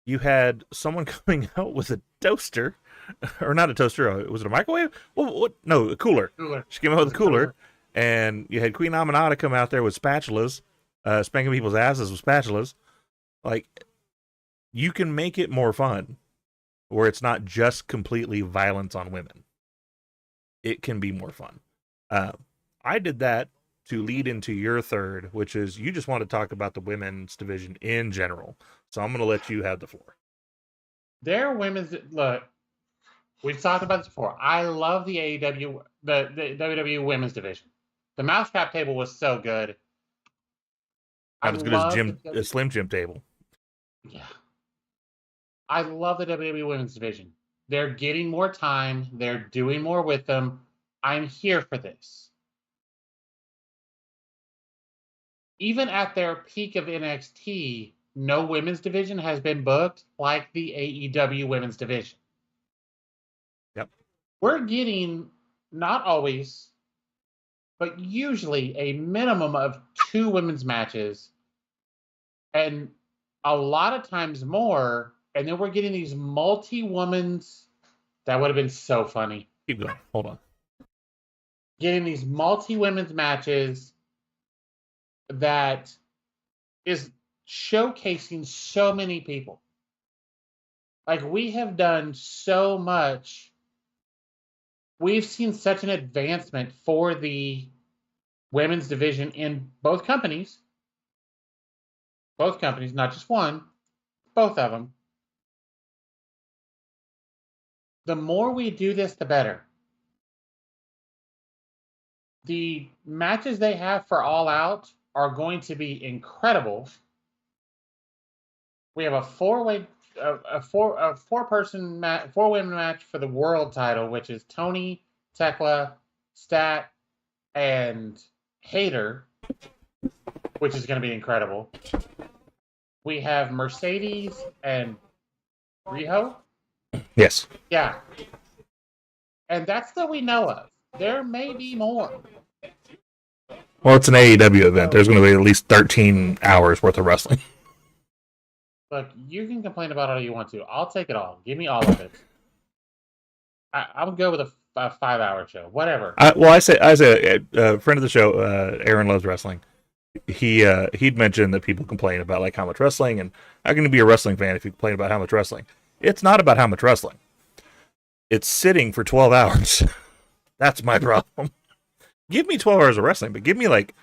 you had someone coming out with a toaster, or not a toaster. Was it a microwave? Well, what? No, a cooler. She came out with a cooler, and you had Queen Aminata come out there with spatulas, spanking people's asses with spatulas. Like, you can make it more fun, where it's not just completely violence on women. It can be more fun. I did that to lead into your third, which is you just want to talk about the women's division in general. So I'm going to let you have the floor. Their women's look. We've talked about this before. I love the AEW, the WWE women's division. The mousetrap table was so good. Not as good as a Slim Jim table. Yeah. I love the WWE women's division. They're getting more time. They're doing more with them. I'm here for this. Even at their peak of NXT, no women's division has been booked like the AEW women's division. Yep. We're getting, not always, but usually a minimum of 2 women's matches and a lot of times more. And then we're getting these multi-womans. That would have been so funny. Keep going. Hold on. Getting these multi-women's matches that is showcasing so many people. Like, we have done so much. We've seen such an advancement for the women's division in both companies. Both companies, not just one. Both of them. The more we do this, the better. The matches they have for All Out are going to be incredible. We have a four-women match for the world title, which is Tony, Tekla, Stat, and Hayter, which is going to be incredible. We have Mercedes and Riho. Yes. Yeah. And that's that we know of. There may be more. Well, it's an AEW event. There's going to be at least 13 hours worth of wrestling. Look, you can complain about it all you want to. I'll take it all. Give me all of it. I'm good with a 5-hour show. Whatever. I say, a friend of the show, Aaron loves wrestling. He'd mentioned that people complain about like how much wrestling, and how can you be a wrestling fan if you complain about how much wrestling? It's not about how much wrestling. It's sitting for 12 hours. That's my problem. Give me 12 hours of wrestling, but give me like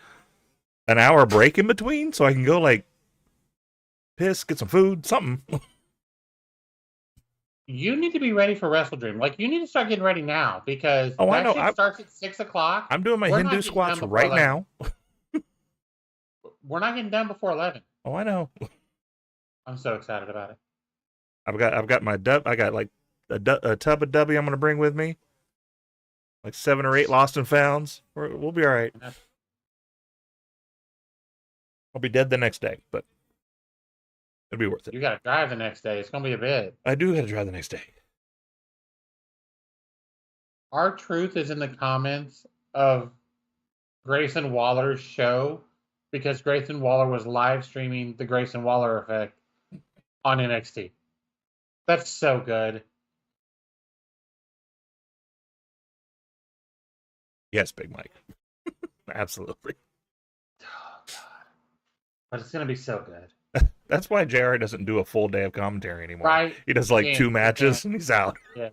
an hour break in between so I can go like piss, get some food, something. You need to be ready for Wrestle Dream. Like, you need to start getting ready now because I that know. shit starts at 6 o'clock. I'm doing my We're not Hindu getting squats done before right 11. now. We're not getting done before 11. Oh, I know. I'm so excited about it. I've got my dub. I got like a tub of W I'm going to bring with me. Like 7 or 8 lost and founds. We'll be all right. I'll be dead the next day, but it'll be worth it. You got to drive the next day. It's going to be a bit. I do have to drive the next day. Our truth is in the comments of Grayson Waller's show because Grayson Waller was live streaming the Grayson Waller effect on NXT. That's so good. Yes, Big Mike. Absolutely. Oh, God. But it's going to be so good. That's why JR doesn't do a full day of commentary anymore. Right? He does like 2 matches and he's out. Yeah.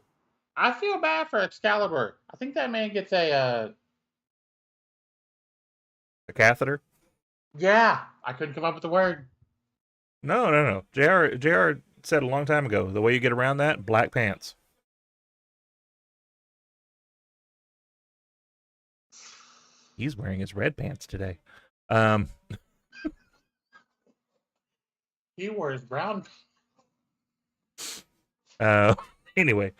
I feel bad for Excalibur. I think that man gets a A catheter? Yeah, I couldn't come up with the word. No. JR said a long time ago, the way you get around that, black pants. He's wearing his red pants today. He wore his brown. Anyway,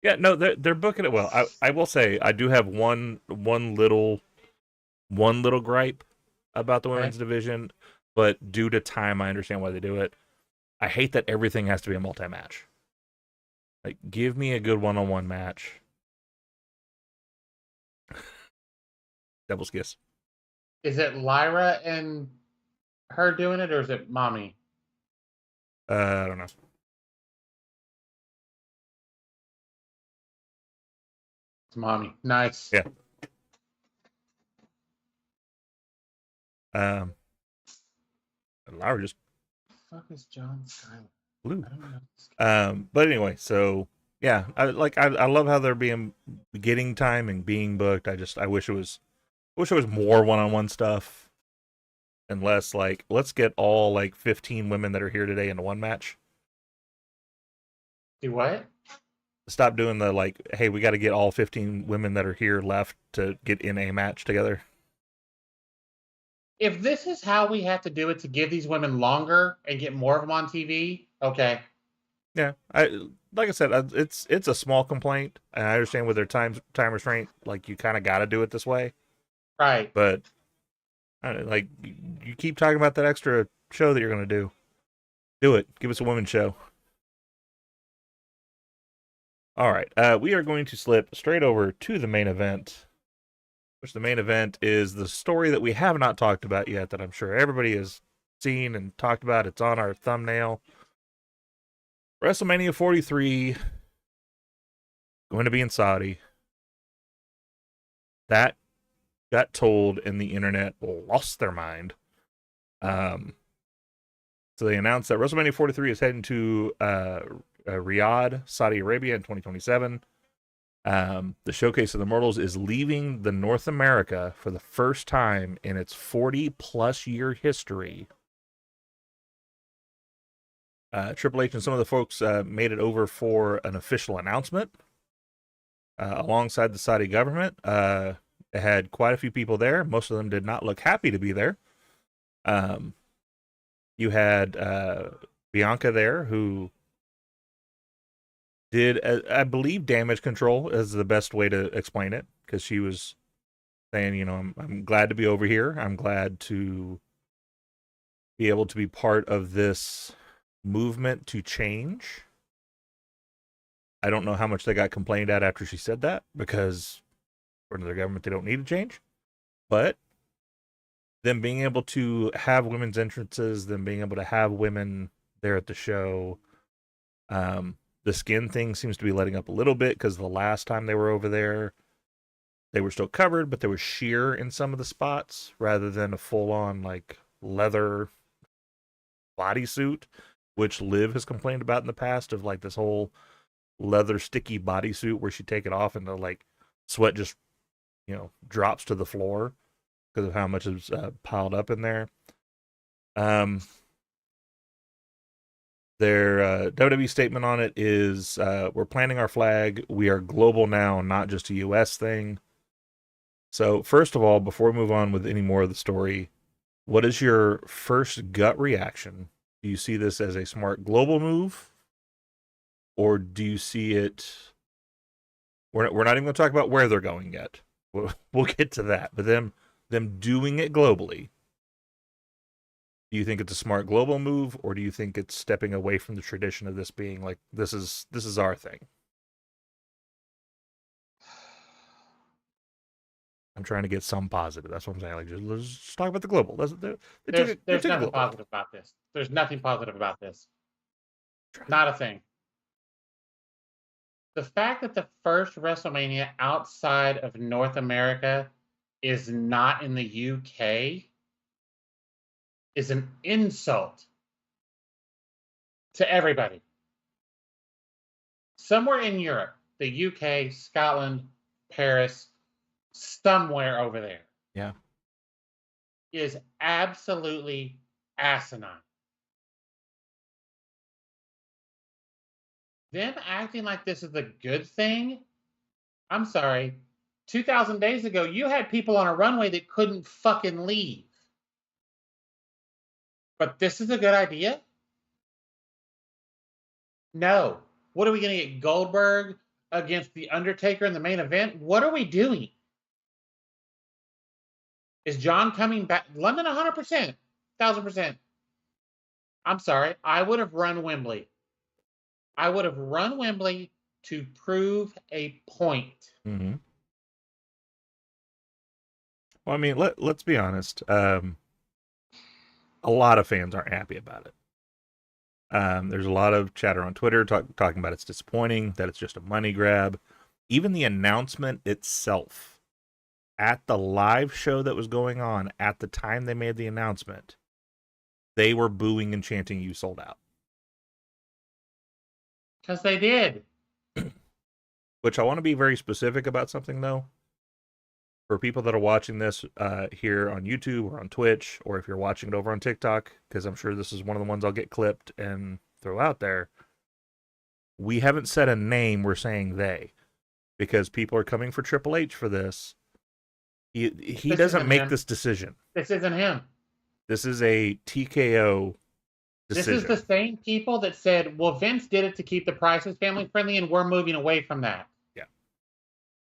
yeah, no, they're booking it well. I will say I do have one little gripe about the women's division, but due to time, I understand why they do it. I hate that everything has to be a multi-match. Like, give me a good one-on-one match. Devil's kiss. Is it Lyra and her doing it, or is it Mommy? I don't know. It's Mommy. Nice. Yeah. Laura just What the fuck is John Skyler? blue. I don't know. But anyway, so yeah, I love how they're getting time and being booked. I wish it was more one-on-one stuff and less like, let's get all like 15 women that are here today into one match. Do what? Stop doing the like, hey, we got to get all 15 women that are here left to get in a match together. If this is how we have to do it to give these women longer and get more of them on TV, okay. Yeah, like I said, it's a small complaint, and I understand with their time restraint, like you kind of got to do it this way. Right. But like you keep talking about that extra show that you're going to do. Do it. Give us a women's show. All right, we are going to slip straight over to the main event, which the main event is the story that we have not talked about yet, that I'm sure everybody has seen and talked about. It's on our thumbnail. WrestleMania 43, going to be in Saudi. That got told, and the internet lost their mind. So they announced that WrestleMania 43 is heading to Riyadh, Saudi Arabia in 2027. The Showcase of the Immortals is leaving the North America for the first time in its 40-plus year history. Triple H and some of the folks made it over for an official announcement alongside the Saudi government. It had quite a few people there. Most of them did not look happy to be there. You had Bianca there, who did, I believe, damage control is the best way to explain it, because she was saying, you know, I'm glad to be over here. I'm glad to be able to be part of this movement to change. I don't know how much they got complained at after she said that, because according to their government, they don't need to change. But them being able to have women's entrances, them being able to have women there at the show, the skin thing seems to be letting up a little bit, because the last time they were over there, they were still covered, but there was sheer in some of the spots rather than a full-on like leather bodysuit, which Liv has complained about in the past, of like this whole leather sticky bodysuit where she'd take it off and the like sweat just, you know, drops to the floor because of how much is piled up in there. Their WWE statement on it is, we're planting our flag. We are global now, not just a U.S. thing. So first of all, before we move on with any more of the story, what is your first gut reaction? Do you see this as a smart global move? Or do you see it... We're not even going to talk about where they're going yet. We'll get to that. But them doing it globally, do you think it's a smart global move, or do you think it's stepping away from the tradition of this being like, this is our thing? I'm trying to get some positive. That's what I'm saying. Like, let's just talk about the global. There's nothing positive about this. There's nothing positive about this. Not a thing. The fact that the first WrestleMania outside of North America is not in the UK is an insult to everybody. Somewhere in Europe, the UK, Scotland, Paris, somewhere over there. Yeah. is absolutely asinine. Them acting like this is a good thing. I'm sorry. 2,000 days ago, you had people on a runway that couldn't fucking leave. But this is a good idea? No. What are we going to get? Goldberg against The Undertaker in the main event? What are we doing? Is John coming back? London 100%. 1,000%. I'm sorry. I would have run Wembley. I would have run Wembley to prove a point. Mm-hmm. Well, I mean, let's be honest. A lot of fans aren't happy about it. There's a lot of chatter on Twitter talking about it's disappointing, that it's just a money grab. Even the announcement itself at the live show that was going on at the time they made the announcement, they were booing and chanting, "You sold out." Because they did. Which I want to be very specific about something, though. For people that are watching this here on YouTube or on Twitch, or if you're watching it over on TikTok, because I'm sure this is one of the ones I'll get clipped and throw out there, we haven't said a name, we're saying they. Because people are coming for Triple H for this. He doesn't make this decision. This isn't him. This is a TKO decision. This is the same people that said, well, Vince did it to keep the prices family friendly, and we're moving away from that. Yeah.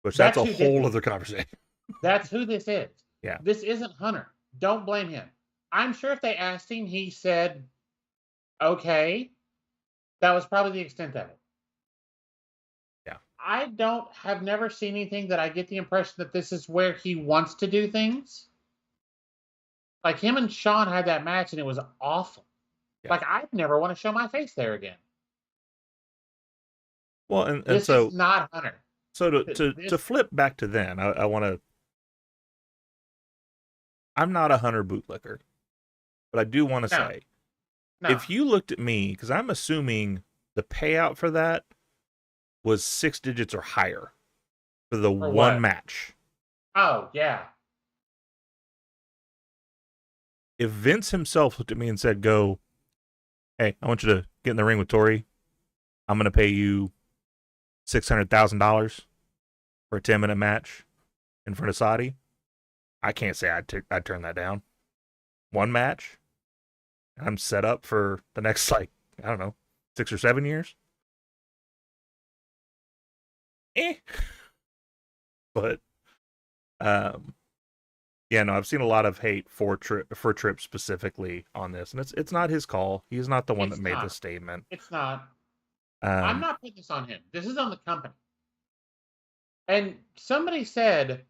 Which that's a who whole other conversation. That's who this is. Yeah. This isn't Hunter. Don't blame him. I'm sure if they asked him, he said, okay. That was probably the extent of it. Yeah. I have never seen anything that I get the impression that this is where he wants to do things. Like him and Sean had that match and it was awful. Yeah. Like I'd never want to show my face there again. Well, and this so is not Hunter. So to flip back to then, I want to. I'm not a Hunter bootlicker, but I do want to say, if you looked at me, because I'm assuming the payout for that was 6 digits or higher for the one match. Oh, yeah. If Vince himself looked at me and said, "Go, hey, I want you to get in the ring with Tori. I'm going to pay you $600,000 for a 10-minute match in front of Saudi," I can't say I'd turn that down. One match, I'm set up for the next, I don't know, 6 or 7 years. But, yeah, no, I've seen a lot of hate for Tripp specifically on this, and it's not his call. He's not the one that made the statement. It's not. I'm not putting this on him. This is on the company. And somebody said,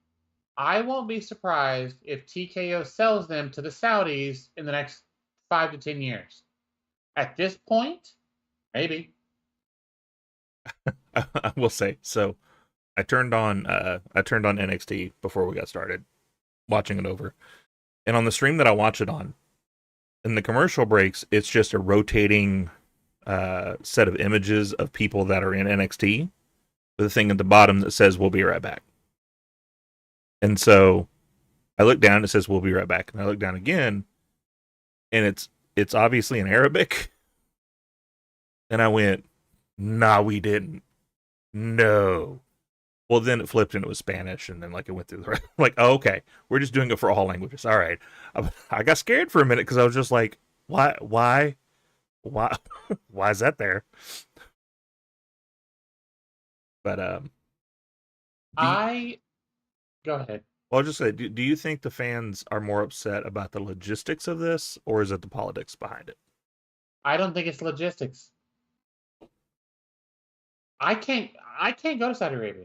I won't be surprised if TKO sells them to the Saudis in the next 5 to 10 years. At this point, maybe. I will say, so I turned on NXT before we got started watching it over. And on the stream that I watch it on, in the commercial breaks, it's just a rotating set of images of people that are in NXT with a thing at the bottom that says, "We'll be right back." And so I look down, it says, "We'll be right back." And I look down again, and it's obviously in Arabic. And I went, "Nah, we didn't. No." Well, then it flipped and it was Spanish, and then it went through the rest. Like, oh, okay, we're just doing it for all languages. All right. I got scared for a minute because I was just like, why is that there? But go ahead. Well, I'll just say, do you think the fans are more upset about the logistics of this, or is it the politics behind it? I don't think it's logistics. I can't go to Saudi Arabia.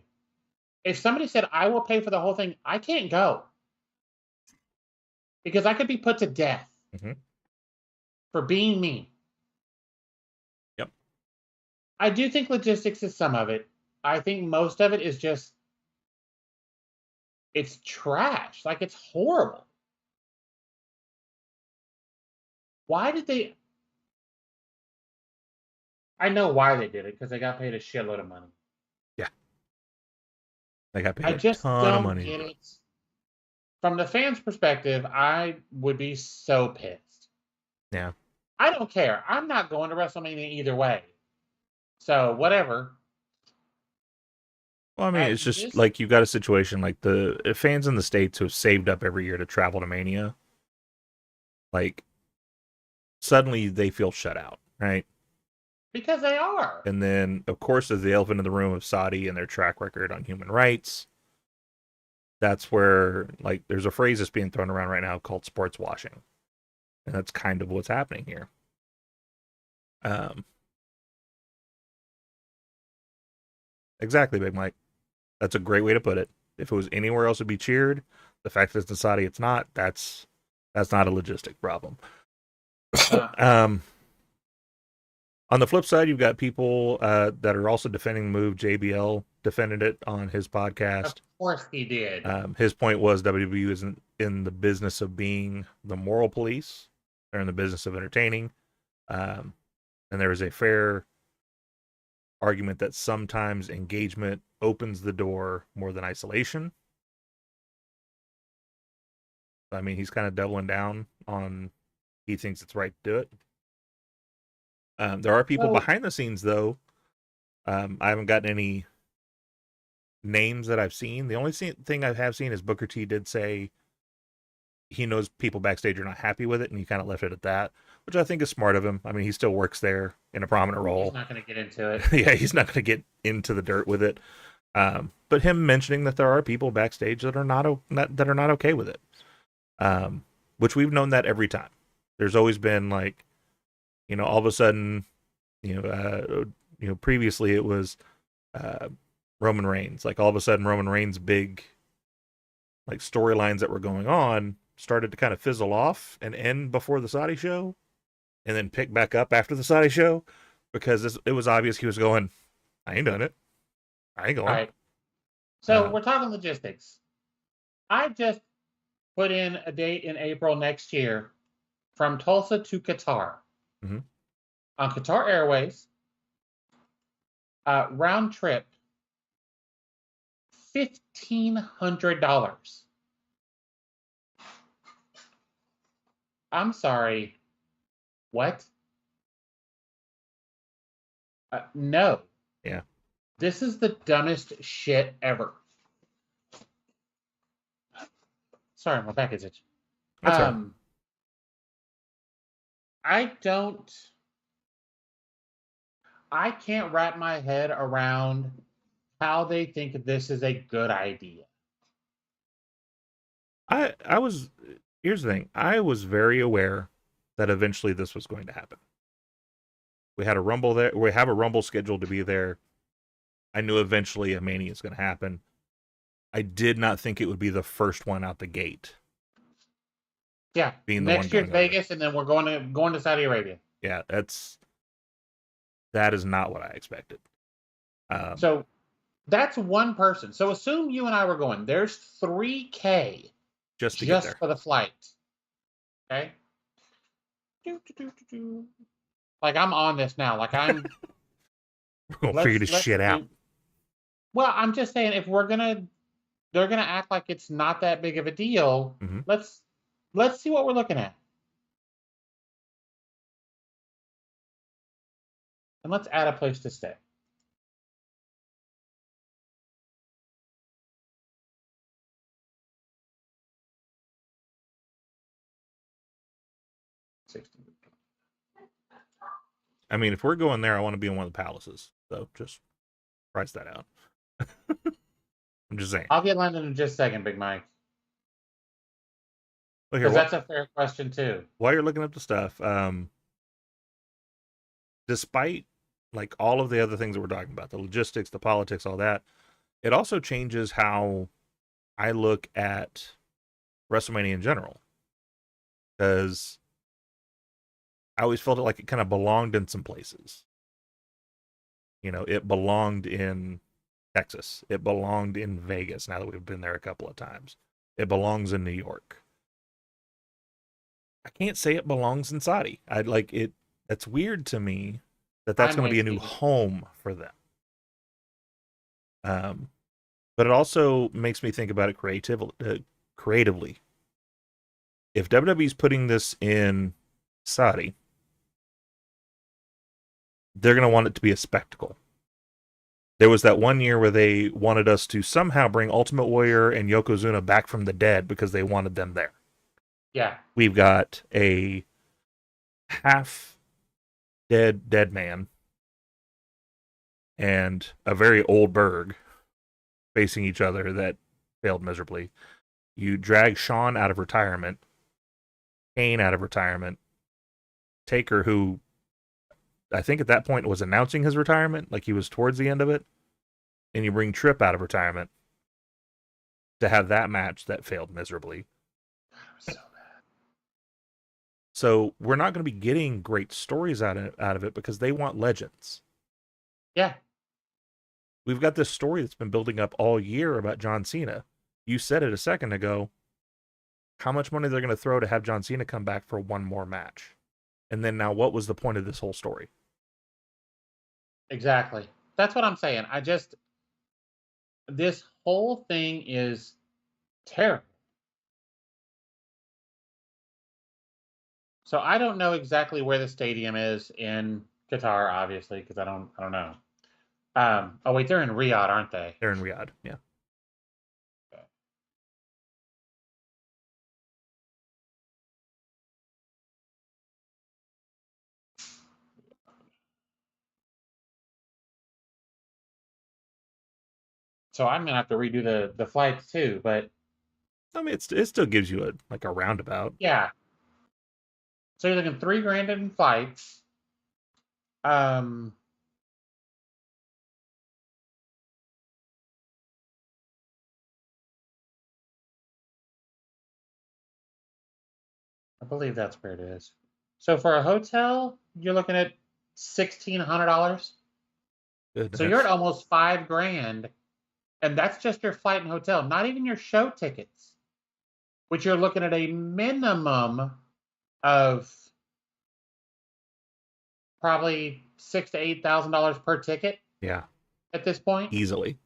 If somebody said I will pay for the whole thing, I can't go. Because I could be put to death for being me. Yep. I do think logistics is some of it. I think most of it is just, it's trash. Like, it's horrible. Why did they? I know why they did it, because they got paid a shitload of money. Yeah. They got paid I just a ton of don't money. get it. from the fans' perspective, I would be so pissed. Yeah. I don't care. I'm not going to WrestleMania either way. So whatever. Well, I mean, it's just like you've got a situation like the fans in the States who have saved up every year to travel to Mania. Like, suddenly they feel shut out, right? Because they are. And then, of course, there's the elephant in the room of Saudi and their track record on human rights. That's where, like, there's a phrase that's being thrown around right now called sports washing. And that's kind of what's happening here. Exactly, Big Mike. That's a great way to put it. If it was anywhere else, it'd be cheered. The fact that it's in Saudi, it's not. That's not a logistic problem. On the flip side, you've got people that are also defending the move. JBL defended it on his podcast. Of course he did. His point was WWE isn't in the business of being the moral police. They're in the business of entertaining. And there is a fair argument that sometimes engagement opens the door more than isolation. I mean, he's kind of doubling down on he thinks it's right to do it. There are people behind the scenes, though. I haven't gotten any names that I've seen. The only thing I have seen is Booker T did say he knows people backstage are not happy with it, and he kind of left it at that, which I think is smart of him. I mean, he still works there in a prominent role. He's not going to get into it. Yeah, he's not going to get into the dirt with it. But him mentioning that there are people backstage that are not okay with it, which we've known that every time. There's always been like, all of a sudden, previously it was Roman Reigns. Like all of a sudden, Roman Reigns' big like storylines that were going on started to kind of fizzle off and end before the Saudi show, and then pick back up after the Saudi show because it was obvious he was going, I ain't done it. I ain't going. All right. So we're talking logistics. I just put in a date in April next year from Tulsa to Qatar. Mm-hmm. On Qatar Airways, round trip, $1,500. I'm sorry. What? No. Yeah. This is the dumbest shit ever. Sorry, my back is itching. That's all right. I can't wrap my head around how they think this is a good idea. Here's the thing. I was very aware that eventually this was going to happen. We had a Rumble there. We have a Rumble scheduled to be there. I knew eventually a Mania is going to happen. I did not think it would be the first one out the gate. Yeah. Being the next year's Vegas, and then we're going to Saudi Arabia. Yeah, that is not what I expected. So that's one person. So assume you and I were going. There's $3,000 just to get there for the flight. Okay. Like I'm on this now. Like I'm. We're gonna figure this shit out. Well, I'm just saying if they're gonna act like it's not that big of a deal. Mm-hmm. Let's see what we're looking at. And let's add a place to stay. I mean, if we're going there, I want to be in one of the palaces. So just price that out. I'm just saying. I'll get London in just a second, Big Mike. Because that's a fair question too. While you're looking up the stuff, despite like all of the other things that we're talking about, the logistics, the politics, all that, it also changes how I look at WrestleMania in general. Because I always felt like it kind of belonged in some places. It belonged in Texas. It belonged in Vegas, now that we've been there a couple of times. It belongs in New York. I can't say it belongs in Saudi. I'd like it. That's weird to me that's going to be a new home for them. But it also makes me think about it creatively. If WWE's putting this in Saudi, they're going to want it to be a spectacle. There was that one year where they wanted us to somehow bring Ultimate Warrior and Yokozuna back from the dead because they wanted them there. Yeah. We've got a half dead man and a very old Berg facing each other that failed miserably. You drag Shawn out of retirement, Kane out of retirement, Taker, who I think at that point was announcing his retirement, like he was towards the end of it, and you bring Tripp out of retirement to have that match that failed miserably. So bad. So we're not going to be getting great stories out of it because they want legends. Yeah. We've got this story that's been building up all year about John Cena. You said it a second ago. How much money they're going to throw to have John Cena come back for one more match. And then now what was the point of this whole story? Exactly. That's what I'm saying. This whole thing is terrible. So I don't know exactly where the stadium is in Qatar, obviously, because I don't know. Oh wait, they're in Riyadh, aren't they? They're in Riyadh, yeah. So I'm gonna have to redo the flights too, but I mean, it still gives you a roundabout. yeah. So you're looking $3,000 in flights. I believe that's where it is. So for a hotel, you're looking at $1,600. Goodness. So you're at almost $5,000, and that's just your flight and hotel, not even your show tickets, which you're looking at a minimum of probably $6,000 to $8,000 per ticket. Yeah, at this point, easily.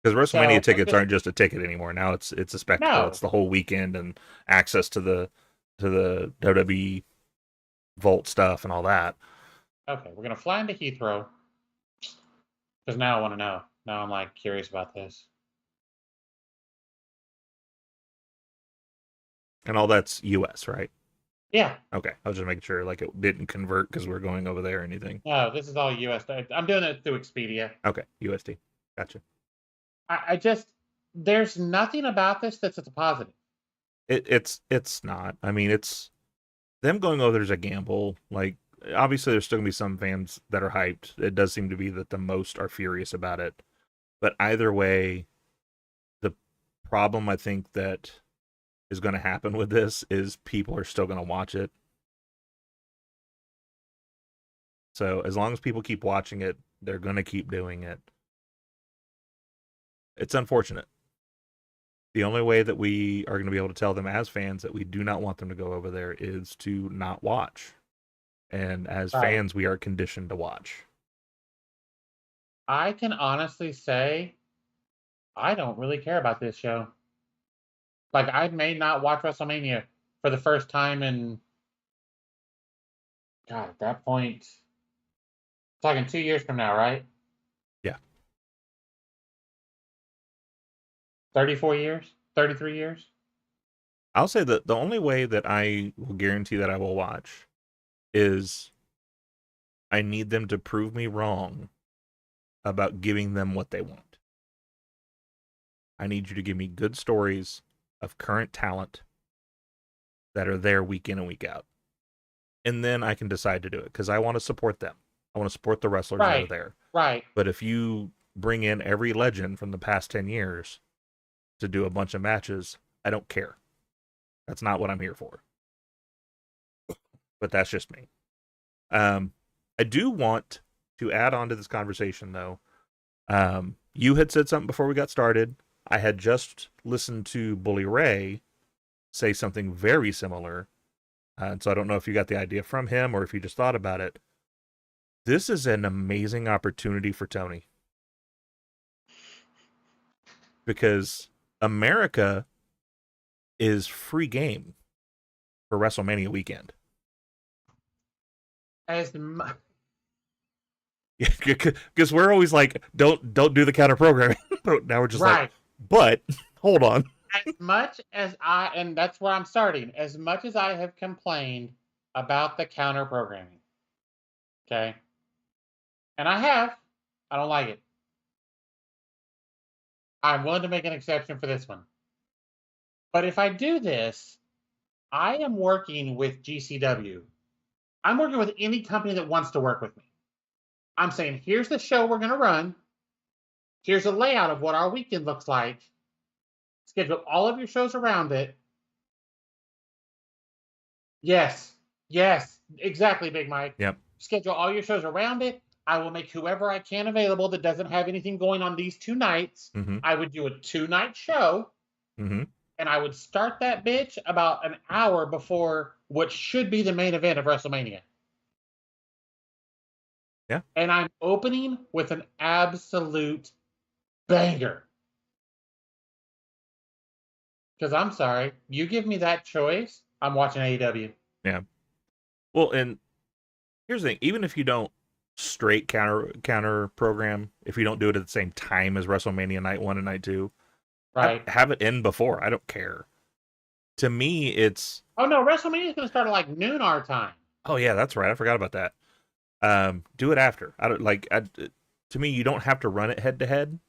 Because WrestleMania tickets aren't just a ticket anymore. Now it's a spectacle. No. It's the whole weekend and access to the WWE Vault stuff and all that. Okay, we're gonna fly into Heathrow because now I want to know. Now I'm like curious about this. And all that's US, right? Yeah. Okay, I was just making sure like it didn't convert because we're going over there or anything. No, this is all US. I'm doing it through Expedia. Okay, USD. Gotcha. I just there's nothing about this that's a positive. It's not. I mean, it's them going over there's a gamble. Like obviously there's still gonna be some fans that are hyped. It does seem to be that the most are furious about it. But either way, the problem I think that is going to happen with this is people are still going to watch it. So as long as people keep watching it, they're going to keep doing it. It's unfortunate. The only way that we are going to be able to tell them as fans that we do not want them to go over there is to not watch. And as fans, we are conditioned to watch. I can honestly say I don't really care about this show. Like, I may not watch WrestleMania for the first time in, God, at that point, it's like in 2 years from now, right? Yeah. 34 years? 33 years? I'll say that the only way that I will guarantee that I will watch is I need them to prove me wrong about giving them what they want. I need you to give me good stories of current talent that are there week in and week out. And then I can decide to do it because I want to support them. I want to support the wrestlers that are there. Right. But if you bring in every legend from the past 10 years to do a bunch of matches, I don't care. That's not what I'm here for. But that's just me. I do want to add on to this conversation, though. You had said something before we got started. I had just listened to Bully Ray say something very similar. And so I don't know if you got the idea from him or if you just thought about it. This is an amazing opportunity for Tony. Because America is free game for WrestleMania weekend. As mu- Yeah, because we're always like, don't do the counter programming. But now we're just like, right. but hold on. As much as and that's where I'm starting, as much as I have complained about the counter programming, okay, and I don't like it. I'm willing to make an exception for this one. But if I do this, I am working with GCW. I'm working with any company that wants to work with me. I'm saying, here's the show we're going to run. Here's a layout of what our weekend looks like. Schedule all of your shows around it. Yes, exactly, Big Mike. Yep. Schedule all your shows around it. I will make whoever I can available that doesn't have anything going on these 2 nights. Mm-hmm. I would do a 2-night show. Mm-hmm. And I would start that bitch about an hour before what should be the main event of WrestleMania. Yeah. And I'm opening with an absolute banger. Because I'm sorry, you give me that choice, I'm watching AEW. Yeah. Well, and here's the thing: even if you don't straight counter program, if you don't do it at the same time as WrestleMania night 1 and night 2, Right. have it in before. I don't care. To me, it's Oh no, WrestleMania is going to start at like noon our time. oh yeah, that's right. I forgot about that. Do it after. I don't like. To me, you don't have to run it head to head.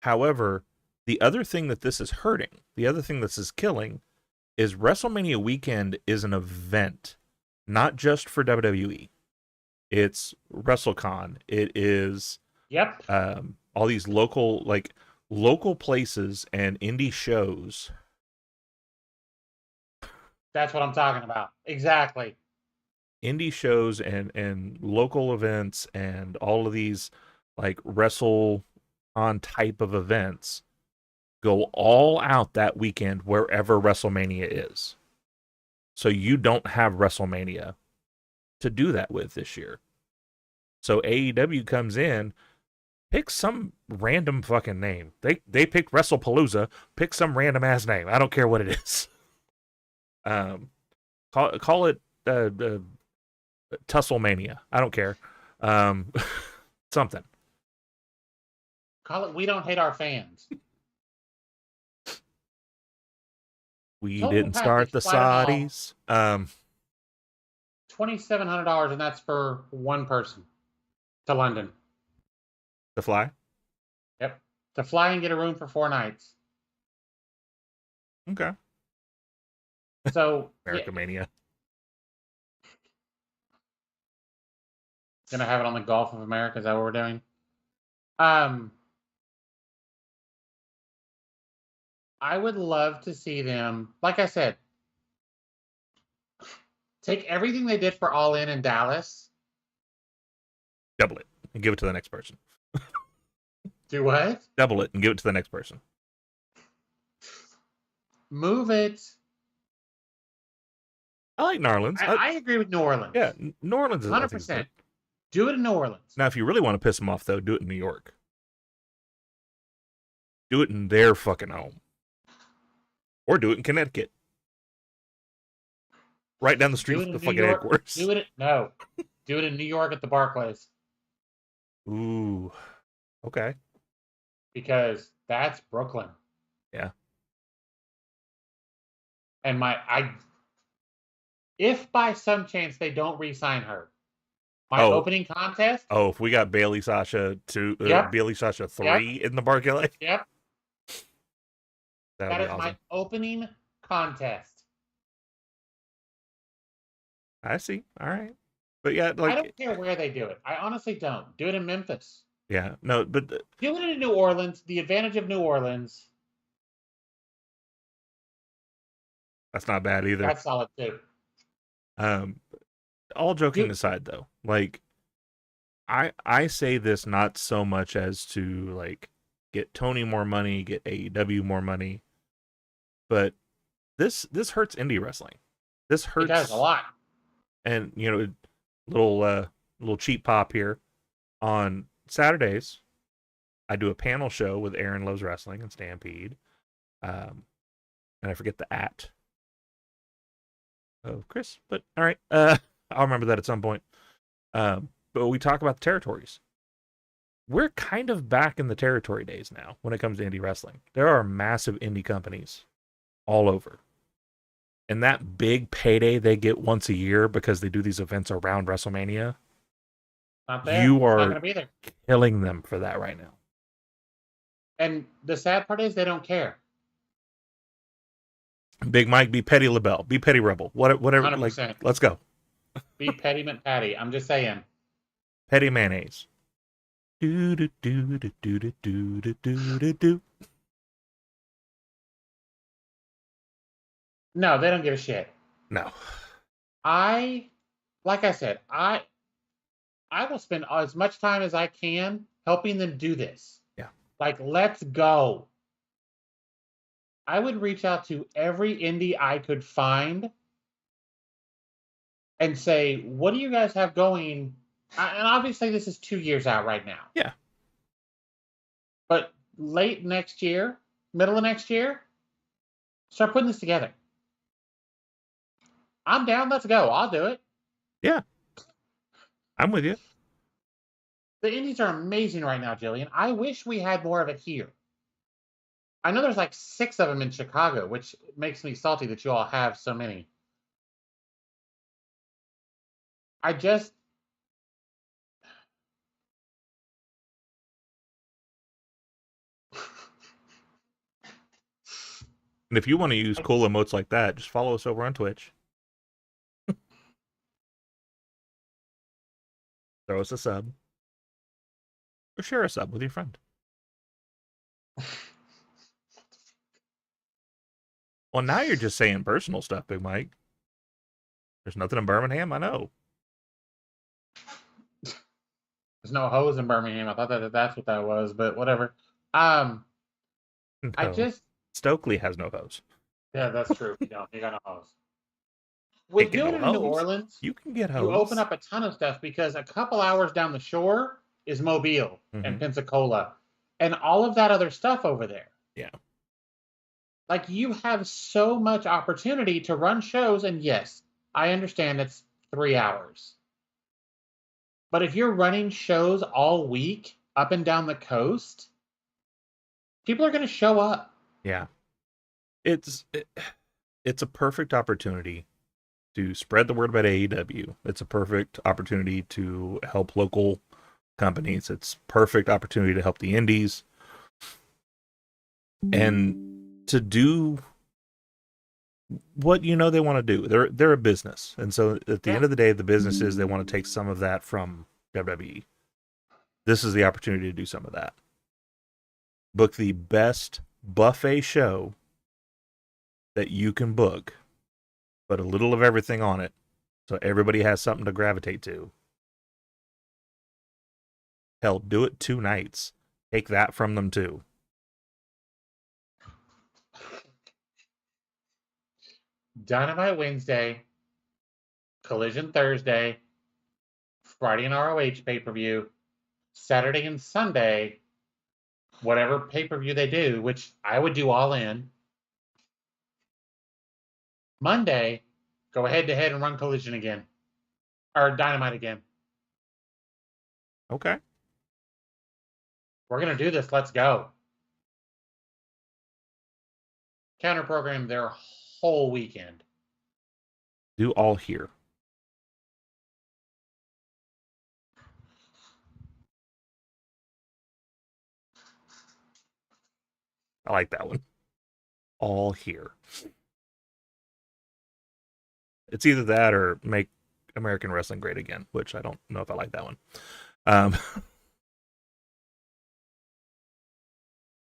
However, the other thing that this is hurting, the other thing this is killing, is WrestleMania weekend is an event, not just for WWE. It's WrestleCon. It is Yep. all these local places and indie shows. That's what I'm talking about. Exactly. Indie shows and local events and all of these like WrestleCon type of events go all out that weekend wherever WrestleMania is. So you don't have WrestleMania to do that with this year. So AEW comes in, pick some random fucking name. They picked WrestlePalooza, pick some random ass name. I don't care what it is. Call it Tusslemania. I don't care. Something. Call it We Don't Hate Our Fans. We Total didn't start the package, Saudis. $2,700, and that's for one person to London. To fly? Yep. To fly and get a room for 4 nights. Okay. So America Mania. Gonna have it on the Gulf of America. Is that what we're doing? I would love to see them, like I said, take everything they did for All In Dallas. Double it and give it to the next person. Do what? Double it and give it to the next person. Move it. I like New Orleans. I agree with New Orleans. Yeah, New Orleans is 100%. Do it in New Orleans. Now, if you really want to piss them off, though, do it in New York. Do it in their fucking home. Or do it in Connecticut. Right down the street from the fucking headquarters. Do it in New York at the Barclays. Ooh. Okay. Because that's Brooklyn. Yeah. And if by some chance they don't re-sign her, my opening contest. Oh, if we got Bayley Sasha 2, Bayley Sasha 3 in the Barclays. Yep. That is awesome. my opening contest. I see. All right. But yeah, like I don't care where they do it. I honestly don't. Do it in Memphis. Yeah. No, but Do it in New Orleans. The advantage of New Orleans. that's not bad either. That's solid too. All joking aside though, like I say this not so much as to like get Tony more money, get AEW more money, but this hurts indie wrestling. This hurts. It does a lot. And little cheap pop here. On Saturdays, I do a panel show with Aaron Loves Wrestling and Stampede. And I forget the at of Chris, but all right. I'll remember that at some point. But we talk about the territories. We're kind of back in the territory days now when it comes to indie wrestling. There are massive indie companies all over. And that big payday they get once a year because they do these events around WrestleMania, Not there. you It's not are going to be there. killing them for that right now. And the sad part is they don't care. Big Mike, be Petty LaBelle, be Petty Rebel, whatever. Like, 100%. let's go. Be Petty McPatty. I'm just saying. Petty mayonnaise. Do do do do do do do do do do. No, they don't give a shit. No. Like I said, I will spend as much time as I can helping them do this. Yeah. Like, let's go. I would reach out to every indie I could find and say, what do you guys have going? And obviously, this is 2 years out right now. Yeah. But late next year, middle of next year, start putting this together. I'm down. Let's go. I'll do it. Yeah. I'm with you. The indies are amazing right now, Jillian. I wish we had more of it here. I know there's like 6 of them in Chicago, which makes me salty that you all have so many. I just... And if you want to use cool emotes like that, just follow us over on Twitch. Throw us a sub. Or share a sub with your friend. Well, now you're just saying personal stuff, Big Mike. There's nothing in Birmingham, I know. There's no hose in Birmingham. I thought that's what that was, but whatever. I No. just... Stokely has no hose. Yeah, that's true. You got no hose. With Can't get doing no it in New hose. Orleans, You can get hose. you open up a ton of stuff because a couple hours down the shore is Mobile and Pensacola and all of that other stuff over there. Yeah. Like, you have so much opportunity to run shows, and yes, I understand it's 3 hours. But if you're running shows all week up and down the coast, people are going to show up. Yeah. It's a perfect opportunity to spread the word about AEW. It's a perfect opportunity to help local companies. It's perfect opportunity to help the indies. And to do what they want to do. They're a business. And so at the end of the day, the business is they want to take some of that from WWE. This is the opportunity to do some of that. Book the best buffet show that you can book. Put a little of everything on it so everybody has something to gravitate to. Hell, do it 2 nights. Take that from them too. Dynamite Wednesday, Collision Thursday, Friday and ROH pay-per-view, Saturday and Sunday, whatever pay-per-view they do, which I would do all in. Monday, go head-to-head and run Collision again. Or Dynamite again. Okay. We're going to do this. Let's go. Counter-program their whole weekend. Do all here. I like that one. All here. It's either that or make American wrestling great again, which I don't know if I like that one. I'm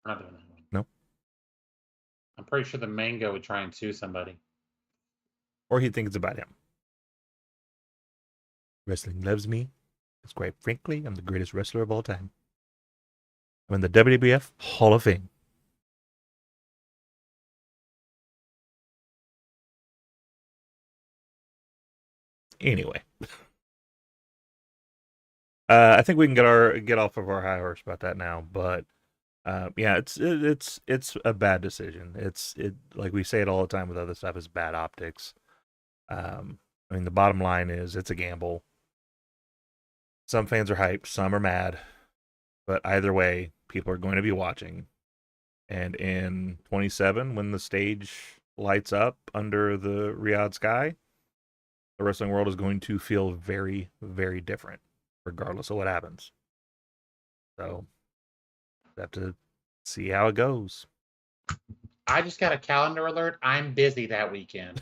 not doing that one. No. I'm pretty sure the Mango would try and sue somebody. Or he'd think it's about him. Wrestling loves me, because quite frankly, I'm the greatest wrestler of all time. I'm in the WWF Hall of Fame. Anyway. I think we can get off of our high horse about that now, but Yeah, it's a bad decision. It like we say it all the time with other stuff, is bad optics. I mean, the bottom line is it's a gamble. Some fans are hyped, some are mad, but either way, people are going to be watching. And in 27, when the stage lights up under the Riyadh sky, the wrestling world is going to feel very, very different, regardless of what happens. So, we have to see how it goes. I just got a calendar alert. I'm busy that weekend.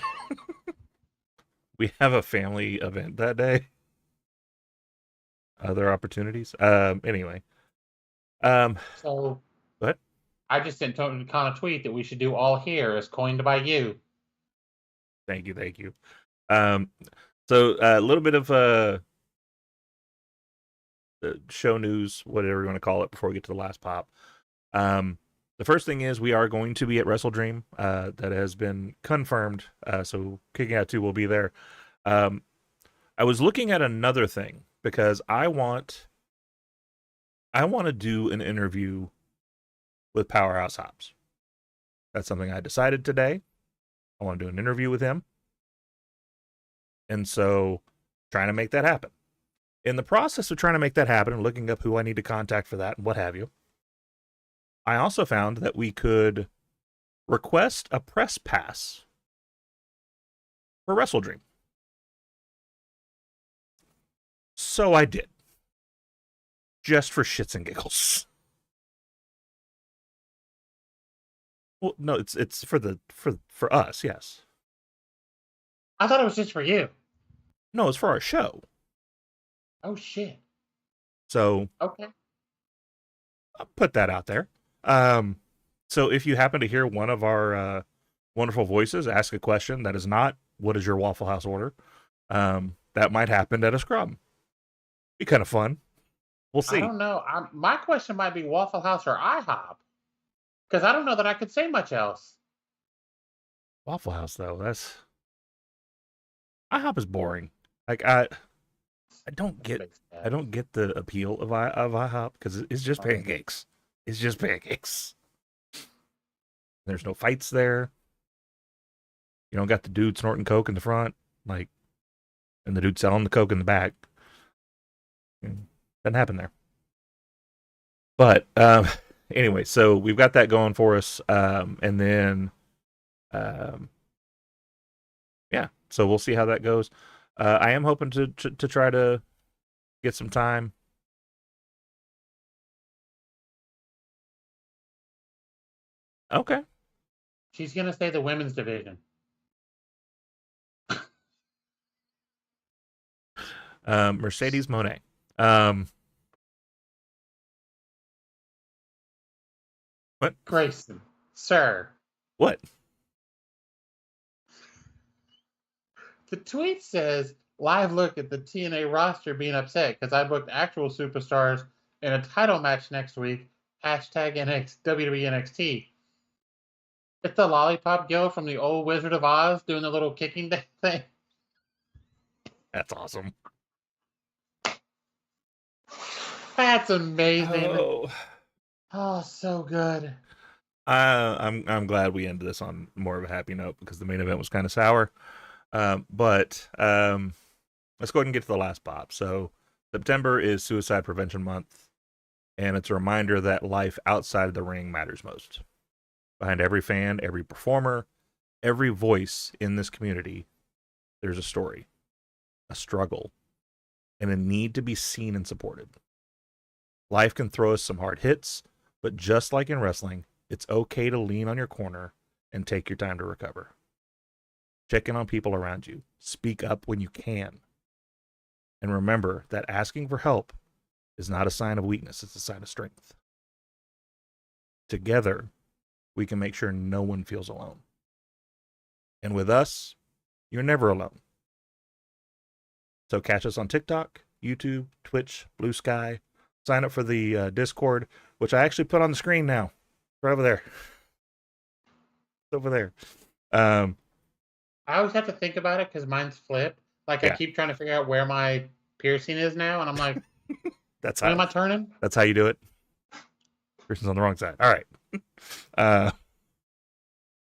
We have a family event that day. Other opportunities. Anyway. So What? I just sent Tony Khan a tweet that we should do All Here as coined by you. Thank you. So a little bit of show news, whatever you want to call it, before we get to the last pop. The first thing is we are going to be at WrestleDream. That has been confirmed. So Kicking Out 2 will be there. I was looking at another thing because I want to do an interview with Powerhouse Hobbs. That's something I decided today. I want to do an interview with him. And so trying to make that happen. In the process of trying to make that happen and looking up who I need to contact for that and what have you, I also found that we could request a press pass for WrestleDream. So I did. Just for shits and giggles. Well, no, it's for us, yes. I thought it was just for you. No, it's for our show. Oh shit. So Okay. I'll put that out there. So if you happen to hear one of our wonderful voices ask a question that is not, what is your Waffle House order? That might happen at a scrum. Be kind of fun. We'll see. I don't know. My question might be Waffle House or IHOP. Because I don't know that I could say much else. Waffle House, though, IHOP is boring. Like I don't get the appeal of IHOP because it's just pancakes. It's just pancakes. There's no fights there. You don't got the dude snorting coke in the front, and the dude selling the coke in the back. Doesn't happen there. But anyway, so we've got that going for us, and then yeah. So we'll see how that goes. I am hoping to try to get some time. Okay. She's going to say the women's division. Mercedes Monet. What? Grayson, sir. What? The tweet says, live look at the TNA roster being upset because I booked actual superstars in a title match next week. Hashtag WWE NXT. It's the lollipop girl from the old Wizard of Oz doing the little kicking thing. That's awesome. That's amazing. Oh, so good. I'm glad we ended this on more of a happy note because the main event was kind of sour. But let's go ahead and get to the last pop. So September is Suicide Prevention Month, and it's a reminder that life outside of the ring matters most. Behind every fan, every performer, every voice in this community, there's a story, a struggle, and a need to be seen and supported. Life can throw us some hard hits, but just like in wrestling, it's okay to lean on your corner and take your time to recover. Check in on people around you. Speak up when you can. And remember that asking for help is not a sign of weakness, it's a sign of strength. Together, we can make sure no one feels alone. And with us, you're never alone. So catch us on TikTok, YouTube, Twitch, BlueSky. Sign up for the Discord, which I actually put on the screen now. Right over there. It's over there. I always have to think about it because mine's flipped. I keep trying to figure out where my piercing is now, and I'm like, That's when how am I turning? That's how you do it. Person's on the wrong side. All right.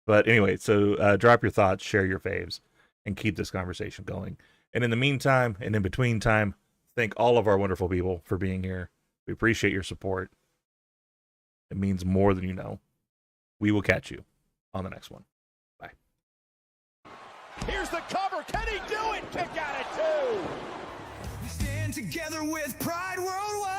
But anyway, so drop your thoughts, share your faves, and keep this conversation going. And in the meantime, and in between time, thank all of our wonderful people for being here. We appreciate your support. It means more than you know. We will catch you on the next one. Bye. Here's the cover. Can he do it? Kick out at 2. We stand together with pride worldwide.